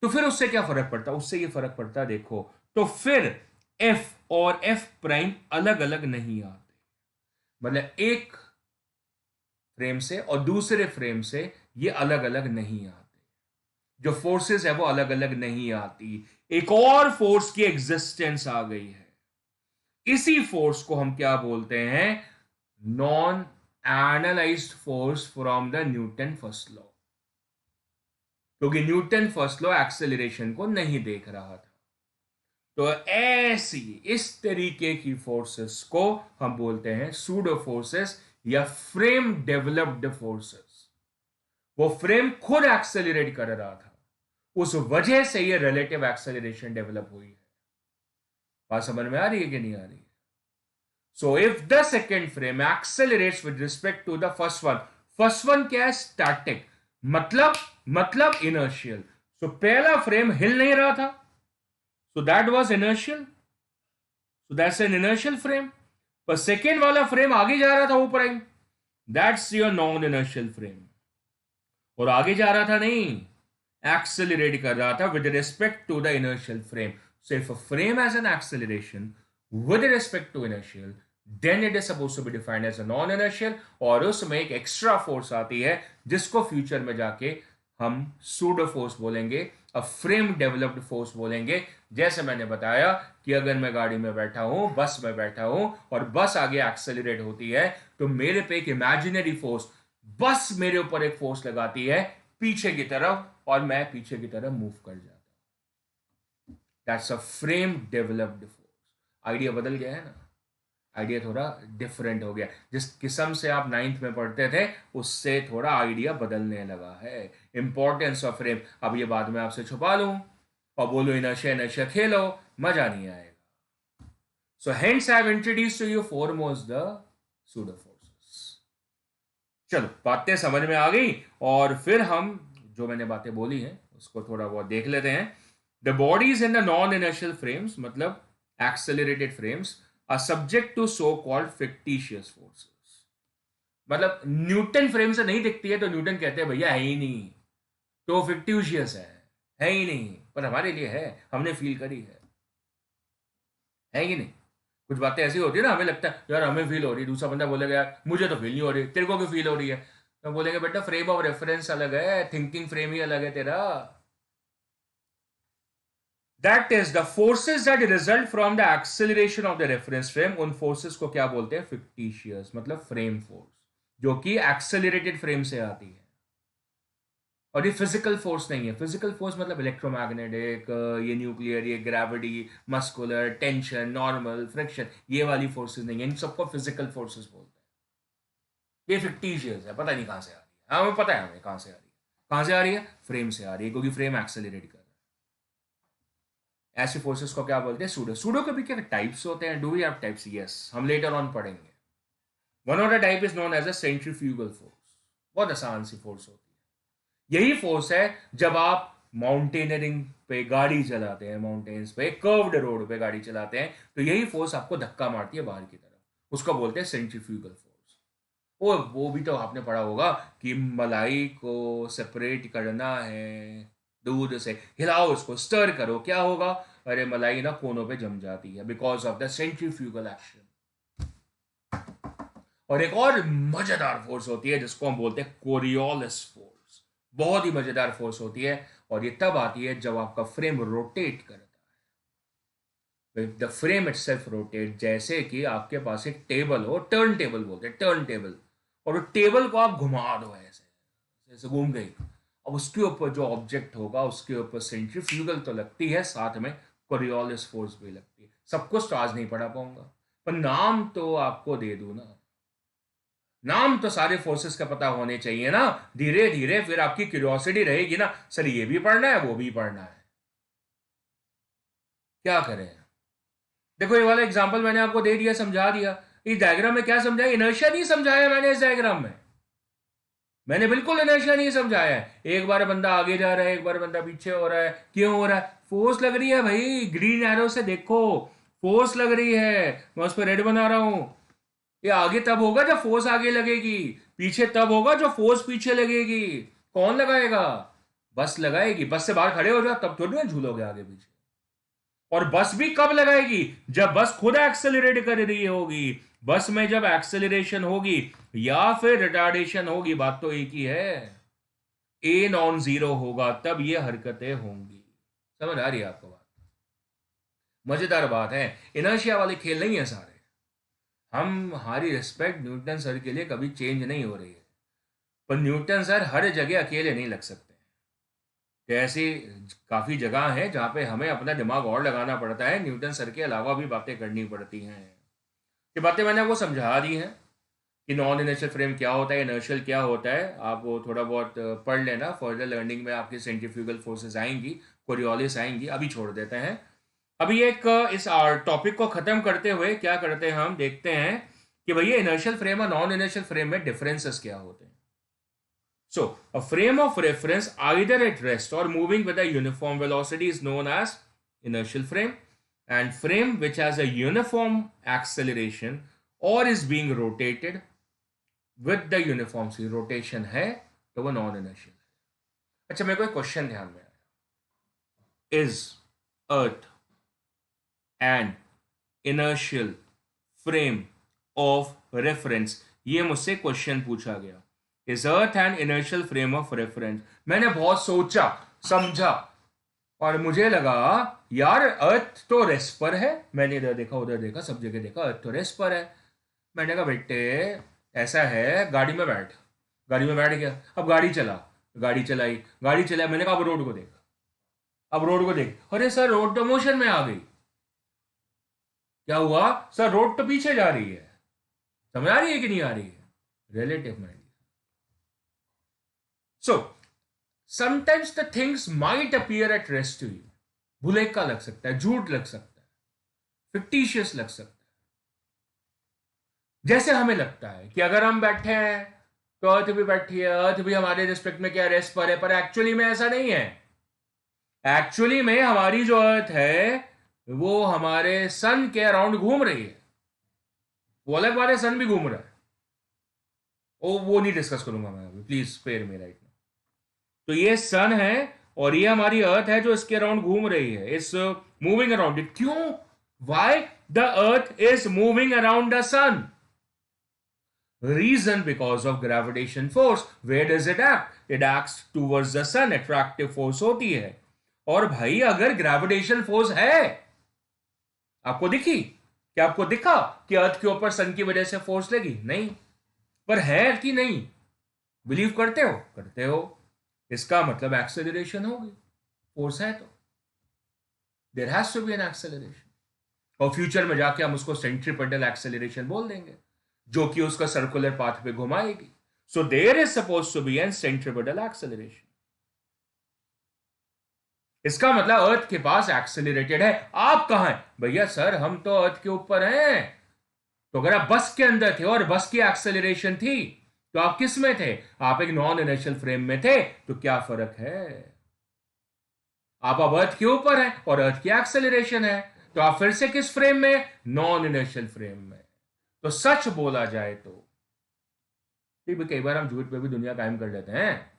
तो फिर उससे क्या फर्क पड़ता? उससे ये फर्क पड़ता, देखो, तो फिर एफ और एफ प्राइम अलग अलग नहीं आते। मतलब एक फ्रेम से और दूसरे फ्रेम से ये अलग अलग नहीं आते। जो फोर्सेस है वो अलग अलग नहीं आती। एक और फोर्स की एग्जिस्टेंस आ गई है। इसी फोर्स को हम क्या बोलते हैं? Non analysed force from the Newton first law, क्योंकि न्यूटन फर्स्ट लॉ एक्सेलरेशन को नहीं देख रहा था। तो ऐसी इस तरीके की फोर्सेस को हम बोलते हैं सूडो फोर्सेस या फ्रेम डेवलप्ड फोर्सेस। वो फ्रेम खुद एक्सेलरेट कर रहा था, उस वजह से ये रिलेटिव एक्सेलरेशन डेवलप हुई है। बात समझ में आ रही है कि नहीं आ रही है? So if the second frame accelerates with respect to the first one क्या है? स्टैटिक, मतलब इनर्शियल। सो पहला फ्रेम हिल नहीं रहा था, so that was inertial, so that's an inertial frame। पर सेकेंड वाला फ्रेम आगे जा रहा था वो prime, that's your non inertial frame। और आगे जा रहा था नहीं, एक्सेलरेट कर रहा था with respect to the inertial frame। So if a frame has an acceleration with respect to inertial, then it is supposed to be defined as a non inertial, और उसमें एक एक्स्ट्रा फोर्स आती है जिसको future में जाके हम pseudo force बोलेंगे, अ फ्रेम डेवलप्ड फोर्स बोलेंगे। जैसे मैंने बताया कि अगर मैं गाड़ी में बैठा हूं, बस में बैठा हूं और बस आगे एक्सेलरेट होती है तो मेरे पे एक इमेजिनरी फोर्स, बस मेरे ऊपर एक फोर्स लगाती है पीछे की तरफ और मैं पीछे की तरफ मूव कर जाता हूं। That's a frame developed force. Idea बदल गया है ना? आइडिया थोड़ा डिफरेंट हो गया। जिस किस्म से आप 9th में पढ़ते थे उससे थोड़ा आइडिया बदलने लगा है। इंपॉर्टेंस ऑफ फ्रेम अब ये बाद में आपसे छुपा लूं और बोलो इनर्शिया इनर्शिया खेलो, मजा नहीं आएगा। So hence I have introduced to you foremost the pseudo forces. चलो बातें समझ में आ गई, और फिर हम जो मैंने बातें बोली हैं उसको थोड़ा बहुत देख लेते हैं। The bodies in the non inertial frames, मतलब accelerated frames, are subject to so called fictitious forces। मतलब न्यूटन फ्रेम से नहीं दिखती है तो न्यूटन कहते हैं भैया है ही नहीं, तो फिक्टिशियस है ही नहीं, पर हमारे लिए है, हमने फील करी है कि नहीं? कुछ बातें ऐसी होती है ना, हमें लगता है यार हमें फील हो रही है, दूसरा बंदा बोलेगा यार मुझे तो फील नहीं हो रही, तेरे को क्यों फील हो रही है? तो बोलेंगे बेटा फ्रेम ऑफ रेफरेंस अलग है, थिंकिंग फ्रेम ही अलग है तेरा। That is the forces that result from the acceleration of the reference frame, उन forces को क्या बोलते हैं? fictitious, मतलब फ्रेम फोर्स, जो कि एक्सेलरेटेड फ्रेम से आती है। और ये फिजिकल फोर्स नहीं है। फिजिकल फोर्स मतलब इलेक्ट्रोमैग्नेटिक, ये न्यूक्लियर, ये gravity, muscular, tension, normal, friction, ये वाली फोर्सेस नहीं है। इन सबको फिजिकल फोर्सेस बोलते हैं। ये फिक्टिशियस है, पता नहीं कहां से आ रही है। हमें पता है हमें कहां से आ रही है। कहां से आ रही है? फ्रेम से आ रही है, क्योंकि फ्रेम एक्सेलरेट कर रहा है। ऐसे फोर्सेस को क्या बोलते हैं? सूडो। सूडो के भी क्या टाइप्स होते हैं? Do we have types? Yes, हम लेटर ऑन पढ़ेंगे। One of the type is known as a centrifugal force. बहुत आसान सी फोर्स होती है। यही फोर्स है जब आप माउंटेनियरिंग पे गाड़ी चलाते हैं, माउंटेन्स पे कर्व्ड रोड पे गाड़ी चलाते हैं, तो यही फोर्स आपको धक्का मारती है बाहर की तरफ, उसको बोलते हैं सेंट्रीफ्यूगल फोर्स। वो भी तो आपने पढ़ा होगा कि मलाई को सेपरेट करना है दूध से, हिलाओ उसको, स्टर करो, क्या होगा? अरे मलाई ना कोनों पे जम जाती है because of the centrifugal action. और एक और मजेदार फोर्स होती है जिसको हम बोलते हैं कोरियोलिस फोर्स। बहुत ही मजेदार फोर्स होती है, और ये तब आती है जब आपका फ्रेम रोटेट करता है। द फ्रेम इटसेल्फ रोटेट, जैसे कि आपके पास एक टेबल हो, टर्न टेबल बोलते हैं, टर्न टेबल, और वो टेबल को आप घुमा दो ऐसे, जैसे घूम गई। अब उसके ऊपर जो ऑब्जेक्ट होगा उसके ऊपर सेंट्रीफ्यूगल तो लगती है, साथ में कोरियोलिस फोर्स भी लगती है। सब कुछ तो आज नहीं पढ़ा पाऊंगा, पर नाम तो आपको दे दूं ना। नाम तो सारे फोर्सेस का पता होने चाहिए ना। धीरे धीरे फिर आपकी क्यूरियोसिटी रहेगी ना, सर ये भी पढ़ना है वो भी पढ़ना है, क्या करें? देखो ये वाला एग्जांपल मैंने आपको दे दिया, समझा दिया। इस डायग्राम में क्या समझाया? इनर्शिया नहीं समझाया मैंने इस डायग्राम में। मैंने बिल्कुल इनर्शिया नहीं समझाया है। एक बार बंदा आगे जा रहा है, एक बार बंदा पीछे हो रहा है, क्यों हो रहा है? फोर्स लग रही है भाई, ग्रीन एरो से देखो, फोर्स लग रही है। मैं उस पर रेड बना रहा हूं। ये आगे तब होगा जब फोर्स आगे लगेगी, पीछे तब होगा जो फोर्स पीछे लगेगी। कौन लगाएगा? बस लगाएगी। बस से बाहर खड़े हो जाओ तब थोड़ी ना झूलोगे आगे पीछे। और बस भी कब लगाएगी? जब बस खुद एक्सेलरेट कर रही होगी। बस में जब एक्सेलरेशन होगी या फिर रिटार्डेशन होगी, बात तो एक ही है। ए नॉन जीरो होगा तब ये हरकतें होंगी। समझ आ रही है आपको बात? मजेदार बात है, इनर्शिया वाले खेल नहीं है सारे। हमारी रिस्पेक्ट न्यूटन सर के लिए कभी चेंज नहीं हो रही है, पर न्यूटन सर हर जगह अकेले नहीं लग सकते। तो ऐसी काफ़ी जगह हैं जहाँ पे हमें अपना दिमाग और लगाना पड़ता है, न्यूटन सर के अलावा भी बातें करनी पड़ती हैं। ये बातें मैंने आपको समझा दी हैं कि नॉन इनर्शियल फ्रेम क्या होता है, इनर्शियल क्या होता है। आप वो थोड़ा बहुत पढ़ लेना, फर्दर लर्निंग में आपकी सेंट्रीफ्यूगल फोर्सेस आएंगी, कोरियोलिस आएंगी। अभी छोड़ देते हैं। अभी एक इस टॉपिक को ख़त्म करते हुए क्या करते हैं, हम देखते हैं कि भैया इनर्शियल फ्रेम और नॉन इनर्शियल फ्रेम में डिफरेंसेस क्या होते हैं। So, a frame of reference either at rest or moving with a uniform velocity is known as inertial frame, and frame which has a uniform acceleration or is being rotated with the uniform C rotation है तो वो non inertial है। अच्छा, मेरे को एक question ध्यान में आया, is earth N inertial frame of reference, ये मुझसे क्वेश्चन पूछा गया। Is earth N inertial frame of reference. मैंने बहुत सोचा समझा और मुझे लगा यार अर्थ तो रेस्ट पर है। मैंने इधर देखा उधर देखा, सब जगह देखा, अर्थ तो रेस्ट पर है। मैंने कहा बेटे ऐसा है, गाड़ी में बैठ गया। अब गाड़ी चलाई, मैंने कहा अब रोड को देख, अरे सर रोड तो मोशन में आ गई। क्या हुआ सर, रोड तो पीछे जा रही है। समझ आ रही है कि नहीं आ रही है? Relative mind. So sometimes the things might appear at rest to you. भुलेखा लग सकता है, झूठ लग सकता है, फिक्टिशियस लग सकता है। जैसे हमें लगता है कि अगर हम बैठे हैं तो अर्थ भी बैठी है, अर्थ भी हमारे रिस्पेक्ट में क्या रेस्ट पर है, पर एक्चुअली में ऐसा नहीं है। एक्चुअली में हमारी जो अर्थ है वो हमारे सन के अराउंड घूम रही है। वो अलग बात है, सन भी घूम रहा है, वो नहीं डिस्कस करूंगा मैं अभी, please spare me right now. तो ये सन है और ये हमारी अर्थ है जो इसके अराउंड घूम रही है, इस मूविंग अराउंड इट। क्यों? Why the earth is moving around the sun? Reason because of gravitation force. Where does it act? It acts towards the sun. Attractive force होती है। और भाई अगर ग्रेविटेशन फोर्स है, आपको दिखी? क्या आपको दिखा कि अर्थ के ऊपर सन की वजह से फोर्स लगी? नहीं। पर है कि नहीं? बिलीव करते हो? करते हो। इसका मतलब एक्सेलरेशन होगी, फोर्स है तो there has to be an acceleration. और फ्यूचर में जाके हम उसको सेंट्रीपेटल एक्सेलरेशन बोल देंगे, जो कि उसका सर्कुलर पाथ पे घुमाएगी। So there is suppose to be an centripetal acceleration. इसका मतलब अर्थ के पास एक्सेलरेटेड है। आप कहां हैं भैया? सर हम तो अर्थ के ऊपर हैं। तो अगर आप बस के अंदर थे और बस की एक्सेलरेशन थी तो आप किस में थे? आप एक नॉन इनर्शियल फ्रेम में थे। तो क्या फर्क है? आप अब अर्थ के ऊपर हैं और अर्थ की एक्सेलरेशन है, तो आप फिर से किस फ्रेम में? नॉन इनर्शियल फ्रेम में। तो सच बोला जाए तो कई बार हम झूठ पे भी दुनिया कायम कर लेते हैं।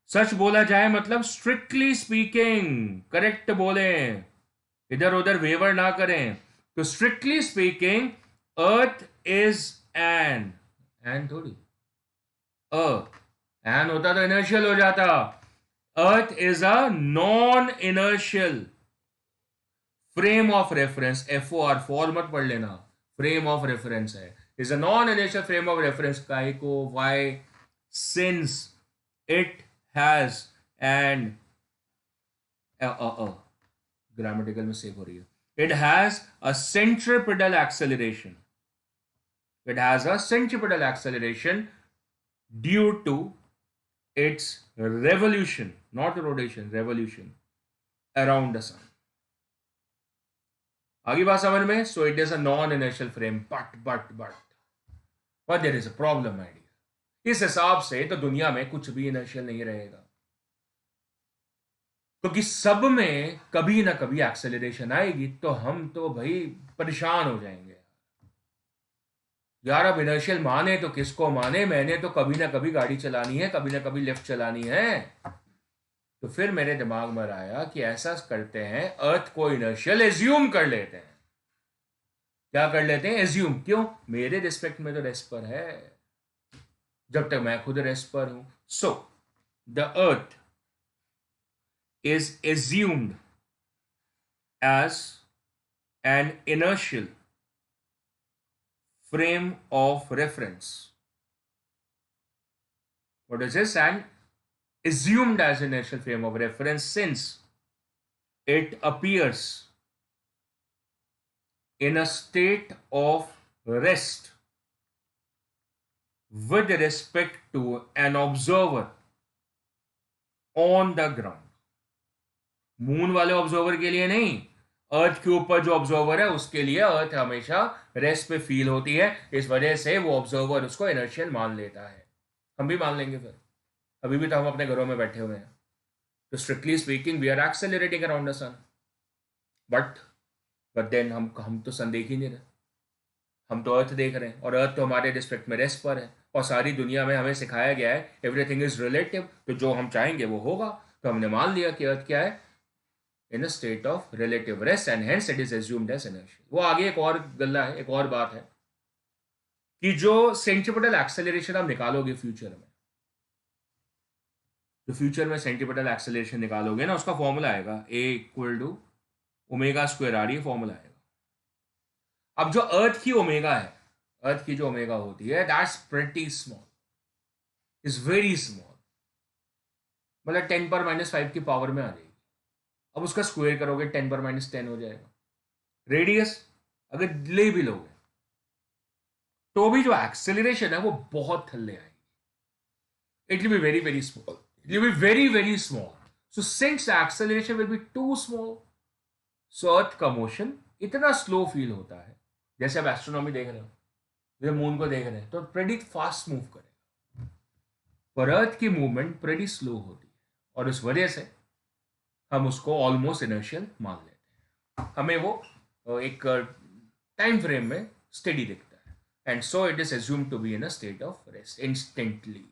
सच बोला जाए मतलब स्ट्रिक्टली स्पीकिंग करेक्ट बोले, इधर उधर वेवर ना करें। तो strictly speaking earth is an थोड़ी एन होता तो इनर्शियल हो जाता। Earth is a non inertial frame of reference. FOR for मत पढ़ लेना, फ्रेम ऑफ रेफरेंस है। Is a non inertial frame of reference. काहे को? Why? Since it has and grammatical mistake हो रही है। It has a centripetal acceleration. It has a centripetal acceleration due to its revolution, not rotation, revolution around the sun. आगे बात समझ में? So it is a non-inertial frame, but there is a problem, my dear. इस हिसाब से तो दुनिया में कुछ भी इनर्शियल नहीं रहेगा, क्योंकि सब में कभी ना कभी एक्सेलरेशन आएगी। तो हम तो भाई परेशान हो जाएंगे यार। अब इनर्शियल माने तो किसको माने? मैंने तो कभी ना कभी गाड़ी चलानी है, कभी ना कभी लिफ्ट चलानी है। तो फिर मेरे दिमाग में आया कि ऐसा करते हैं, अर्थ को इनर्शियल एज्यूम कर लेते हैं। क्या कर लेते हैं? एज्यूम। क्यों? मेरे रिस्पेक्ट में तो रेस्ट पर है, जब तक मैं खुद रेस्ट पर हूं। So the earth is assumed as an inertial frame of reference. What is this? An assumed as inertial frame of reference, since it appears in a state of rest with respect to an observer on the ground. Moon वाले observer के लिए नहीं, अर्थ के ऊपर जो observer है उसके लिए अर्थ हमेशा रेस्ट पे फील होती है, इस वजह से वो ऑब्जर्वर उसको इनर्शियल मान लेता है। हम भी मान लेंगे फिर, अभी भी तो हम अपने घरों में बैठे हुए हैं, तो strictly speaking we are accelerating around the sun, but then हम तो सन देख ही नहीं रहे, हम तो अर्थ देख रहे हैं, और अर्थ तो हमारे रिस्पेक्ट में रेस्ट पर है, और सारी दुनिया में हमें सिखाया गया है एवरीथिंग इज रिलेटिव, तो जो हम चाहेंगे वो होगा। तो हमने मान लिया कि अर्थ क्या है, in a state of relative rest, and hence it is assumed as inertial. वो आगे एक और गल्ला है, एक और बात है कि जो सेंट्रीपिटल एक्सेलरेशन आप निकालोगे फ्यूचर में, जो फ्यूचर में सेंट्रीपिटल एक्सेलरेशन निकालोगे ना, उसका फॉर्मूला आएगा A=ω² आ रही है, फॉर्मूला आएगा। अब जो अर्थ की ओमेगा है, अर्थ की जो ओमेगा होती है, that's pretty small, is very small, मतलब 10⁻⁵ की पावर में आ जाएगी। अब उसका स्क्वायर करोगे 10⁻⁻10 हो जाएगा। रेडियस अगर ले भी लोगे तो भी जो एक्सेलरेशन है वो बहुत थल्ले आएगी, it will be very very small, it will be very very small. So since the acceleration will be too small, so earth का मोशन इतना स्लो फील होता है, जैसे आप एस्ट्रोनॉमी देख रहे हो, जैसे मून को देख रहे हैं, तो प्रेडिक्ट फास्ट मूव करेगा, पर अर्थ की मूवमेंट प्रेडी स्लो होती है, और इस वजह से हम उसको ऑलमोस्ट इनर्शियल मान लेते हैं, हमें वो एक टाइम फ्रेम में स्टेडी दिखता है, and so it is assumed to be in a state of rest instantly.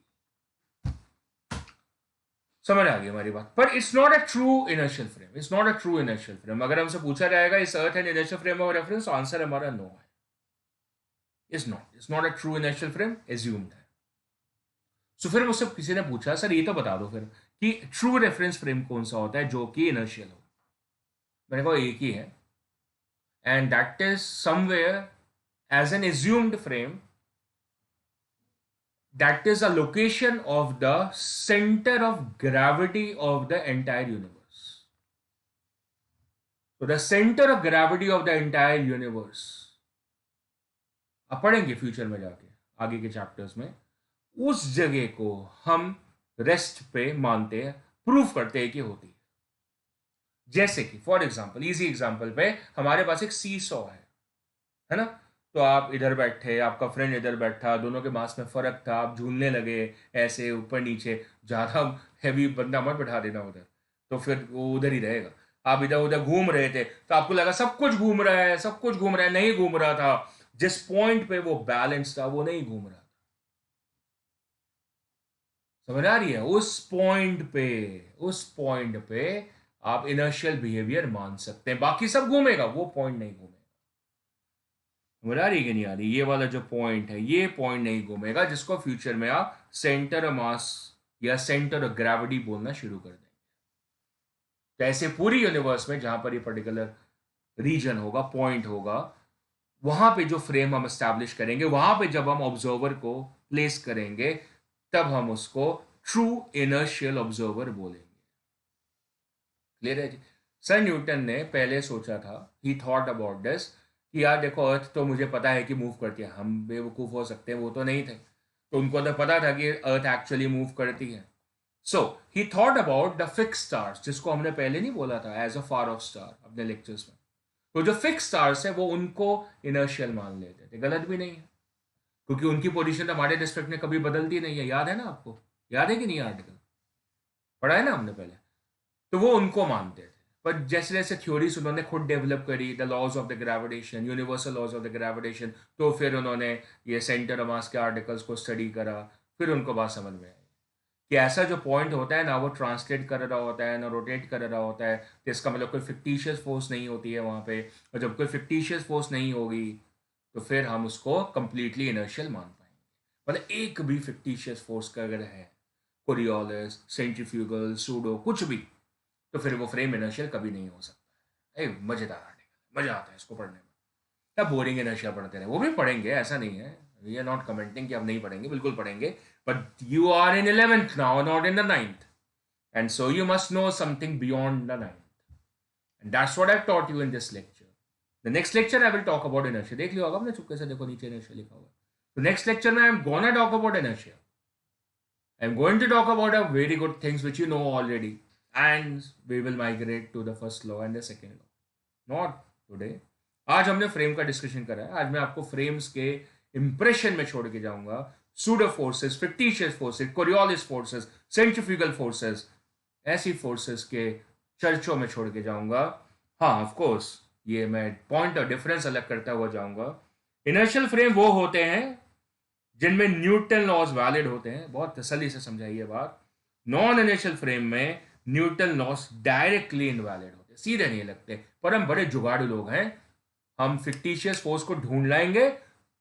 समझ आ गई हमारी बात? पर it's not a true inertial frame, it's not a true inertial frame. अगर हमसे पूछा जाएगा is earth and inertial frame of reference, answer हमारा नो है, it's not a true inertial frame, assumed है। सो फिर मुझसे किसी ने पूछा सर ये तो बता दो फिर कि ट्रू रेफरेंस फ्रेम कौन सा होता है जो कि इनर्शियल हो। मैंने कहा एक ही है, and that is somewhere as an assumed frame, that is a location of the center of gravity of the entire universe. So the center of gravity of the entire universe, आप पढ़ेंगे future में जाके आगे के chapters में, उस जगह को हम रेस्ट पे मानते हैं, प्रूफ करते हैं कि होती है। जैसे कि फॉर एग्जांपल, इजी एग्जांपल पे, हमारे पास एक सी सॉ है ना, तो आप इधर बैठे, आपका फ्रेंड इधर बैठा, दोनों के मास में फर्क था, आप झूलने लगे ऐसे ऊपर नीचे, ज़्यादा हैवी बंदा मत बैठा देना उधर, तो फिर वो उधर ही रहेगा। आप इधर उधर घूम रहे थे तो आपको लगा सब कुछ घूम रहा है, सब कुछ घूम रहा है, नहीं घूम रहा था, जिस पॉइंट पे वो बैलेंस था वो नहीं घूम रहा था। समझ आ रही है? उस पॉइंट पे आप इनर्शियल बिहेवियर मान सकते हैं, बाकी सब घूमेगा, वो पॉइंट नहीं घूमेगा। समझ आ रही कि नहीं आ रही? ये वाला जो पॉइंट है, ये पॉइंट नहीं घूमेगा, जिसको फ्यूचर में आप सेंटर ऑफ मास या सेंटर ऑफ ग्रेविटी बोलना शुरू कर देंगे। तो ऐसे पूरी यूनिवर्स में जहां पर ये पर्टिकुलर रीजन होगा, पॉइंट होगा, वहां पे जो फ्रेम हम एस्टैब्लिश करेंगे, वहां पे जब हम ऑब्जर्वर को प्लेस करेंगे, तब हम उसको ट्रू इनर्शियल ऑब्जर्वर बोलेंगे। क्लियर है जी? सर न्यूटन ने पहले सोचा था, ही थॉट अबाउट दिस, कि यार देखो अर्थ तो मुझे पता है कि मूव करती है, हम बेवकूफ़ हो सकते हैं, वो तो नहीं थे, तो उनको तो पता था कि अर्थ एक्चुअली मूव करती है। So he thought about the fix stars, जिसको हमने पहले नहीं बोला था as a far off star अपने लेक्चर्स में, तो जो फिक्स स्टार्स है वो उनको इनर्शियल मान लेते थे। गलत भी नहीं है, क्योंकि उनकी पोजीशन हमारे डिस्ट्रिक्ट में कभी बदलती नहीं है, याद है ना आपको? याद है कि नहीं आर्टिकल पढ़ा है ना हमने पहले? तो वो उनको मानते थे, पर जैसे जैसे थ्योरीज उन्होंने खुद डेवलप करी, the laws of the gravitation, universal laws of the gravitation, तो फिर उन्होंने ये सेंटर ऑफ मास के आर्टिकल्स को स्टडी करा, फिर उनको बात समझ में आई कि ऐसा जो पॉइंट होता है ना, वो ट्रांसलेट कर रहा होता है ना रोटेट कर रहा होता है, तो इसका मतलब कोई फिक्टिशियस फोर्स नहीं होती है वहाँ पे, और जब कोई फिक्टिशियस फोर्स नहीं होगी तो फिर हम उसको कंप्लीटली इनर्शियल मान पाएंगे। मतलब एक भी फिक्टिशियस फोर्स का अगर है, कोरियोलिस, सेंट्रीफ्यूगल, सूडो, कुछ भी, तो फिर वो फ्रेम इनर्शियल कभी नहीं हो सकता है। मजेदार आर्टिकल, मजा आता है इसको पढ़ने में। तब बोरिंग इनर्शिया पढ़ते रहे, वो भी पढ़ेंगे, ऐसा नहीं है, वी आर नॉट कमेंटिंग कि आप नहीं पढ़ेंगे, बिल्कुल पढ़ेंगे, but you are in 11th now, not in the 9th, and so you must know something beyond the 9th, and that's what I've taught you in this lecture. The next lecture I will talk about inertia. देख लियो होगा आपने चुपके से, देखो नीचे inertia लिखा हुआ है. तो next lecture में I'm gonna talk about inertia. I'm going to talk about a very good things which you know already, and we will migrate to the first law and the second law. Not today. आज हमने frame का discussion करा है, आज मैं आपको frames के impression में छोड़ के जाऊंगा. Pseudo forces, fictitious forces, Coriolis forces, centrifugal forces, ऐसी फोर्सेस के चर्चों में छोड़ के जाऊंगा. हाँ, ऑफ कोर्स ये मैं पॉइंट और डिफरेंस अलग करता हुआ जाऊंगा. इनर्शियल फ्रेम वो होते हैं जिनमें न्यूटन लॉज वैलिड होते हैं. बहुत तसल्ली से समझाइए बात. नॉन इनर्शियल फ्रेम में न्यूटन लॉज डायरेक्टली इनवैलिड होते हैं, सीधे नहीं लगते. पर हम बड़े जुगाड़ू लोग हैं, हम फिक्टिशियस फोर्स को ढूंढ लाएंगे,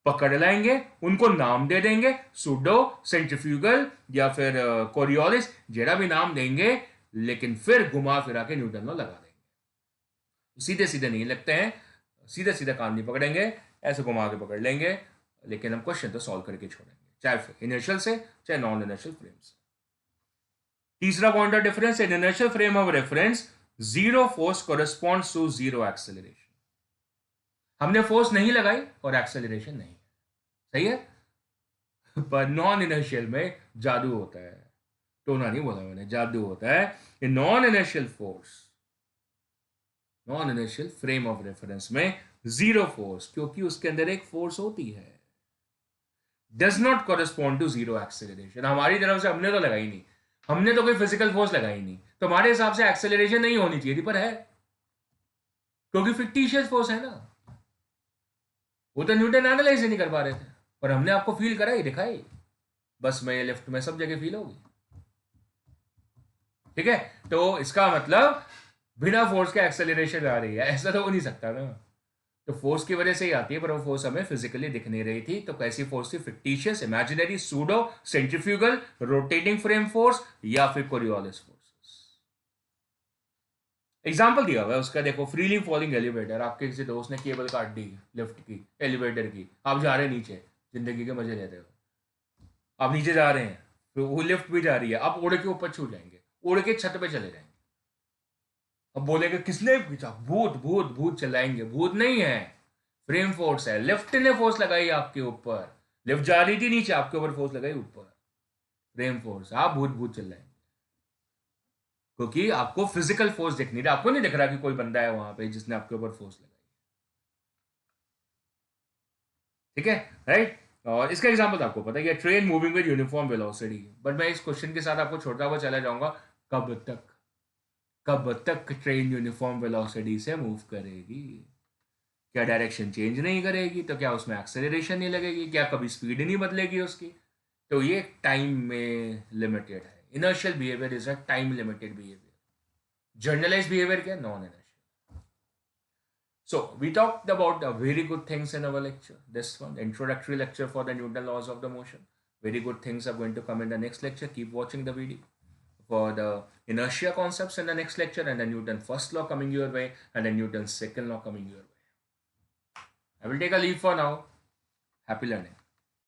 पकड़ लाएंगे, उनको नाम दे देंगे, सूडो, सेंट्रीफ्यूगल या फिर कोरियोलिस, जेड़ा भी नाम देंगे, लेकिन फिर घुमा फिरा के न्यूटन लॉ लगा देंगे. सीधे सीधे नहीं लगते हैं, सीधे सीधे काम नहीं पकड़ेंगे, ऐसे घुमा के पकड़ लेंगे, लेकिन हम क्वेश्चन तो सॉल्व करके छोड़ेंगे, चाहे इनर्शियल से चाहे नॉन इनर्शियल फ्रेम से. तीसरा point of difference, in inertial frame of reference zero force corresponds to zero acceleration. हमने फोर्स नहीं लगाई और एक्सेलरेशन नहीं, सही है. पर नॉन इनर्शियल में जादू होता है, टोना नहीं बोला मैंने, जादू होता है. ये non inertial force, non inertial frame of reference में जीरो फोर्स, क्योंकि उसके अंदर एक फोर्स होती है, does not correspond to zero acceleration. हमारी तरफ से हमने तो लगाई नहीं, हमने तो कोई फिजिकल फोर्स लगाई नहीं, तो हमारे हिसाब से एक्सेलरेशन नहीं होनी चाहिए थी, पर है, क्योंकि फिक्टिशियस फोर्स है ना. वो तो न्यूटन एनालाइज नहीं कर पा रहे थे, पर हमने आपको फील कराई, दिखाई, बस में ये लिफ्ट में सब जगह फील होगी. ठीक है, तो इसका मतलब बिना फोर्स के एक्सेलरेशन आ रही है, ऐसा तो हो नहीं सकता ना. तो फोर्स की वजह से ही आती है, पर वो फोर्स हमें फिजिकली दिख नहीं रही थी. तो कैसी फोर्स थी? Fictitious, imaginary, pseudo, centrifugal, rotating frame force या फिर कोरियोलिस फोर्सेस. एग्जाम्पल दिया हुआ है उसका, देखो, फ्रीली फॉलिंग एलिवेटर. आपके किसी दोस्त ने केबल काट दी लिफ्ट की, एलिवेटर की, आप जा रहे हैं नीचे, जिंदगी के मजे लेते हो, आप नीचे जा रहे हैं, तो वो लिफ्ट भी जा रही है, आप उड़ के ऊपर छू जाएंगे, उड़ के छत पे चले जाएंगे. अब बोलेंगे किसने पूछा? भूत भूत भूत चिल्लाएंगे. भूत नहीं है, फ्रेम फोर्स है, लिफ्ट ने फोर्स लगाई आपके ऊपर, लिफ्ट जा रही थी नीचे, आपके ऊपर फोर्स लगाई ऊपर, फ्रेम फोर्स. आप भूत भूत चिल्लाएंगे, क्योंकि आपको फिजिकल फोर्स दिख नहीं रहा, आपको नहीं दिख रहा कि कोई बंदा है वहां पे जिसने आपके ऊपर फोर्स लगाई. ठीक है, राइट. और इसका एग्जांपल आपको पता है, train moving with uniform velocity. But मैं इस क्वेश्चन के साथ आपको छोड़ता हुआ चला जाऊंगा. कब तक, कब तक ट्रेन यूनिफॉर्म वेलोसिटी से मूव करेगी? क्या डायरेक्शन चेंज नहीं करेगी? तो क्या उसमें एक्सेलरेशन नहीं लगेगी? क्या कभी स्पीड नहीं बदलेगी उसकी? तो ये टाइम में लिमिटेड है. Inertial behaviour is a time limited behaviour. Generalised behaviour क्या? Non inertial. So we talked about very good things in our lecture. This one, the introductory lecture for the Newton laws of the motion. Very good things are going to come in the next lecture. Keep watching the video for the inertia concepts in the next lecture, and the Newton first law coming your way, and the Newton's second law coming your way. I will take a leave for now. Happy learning.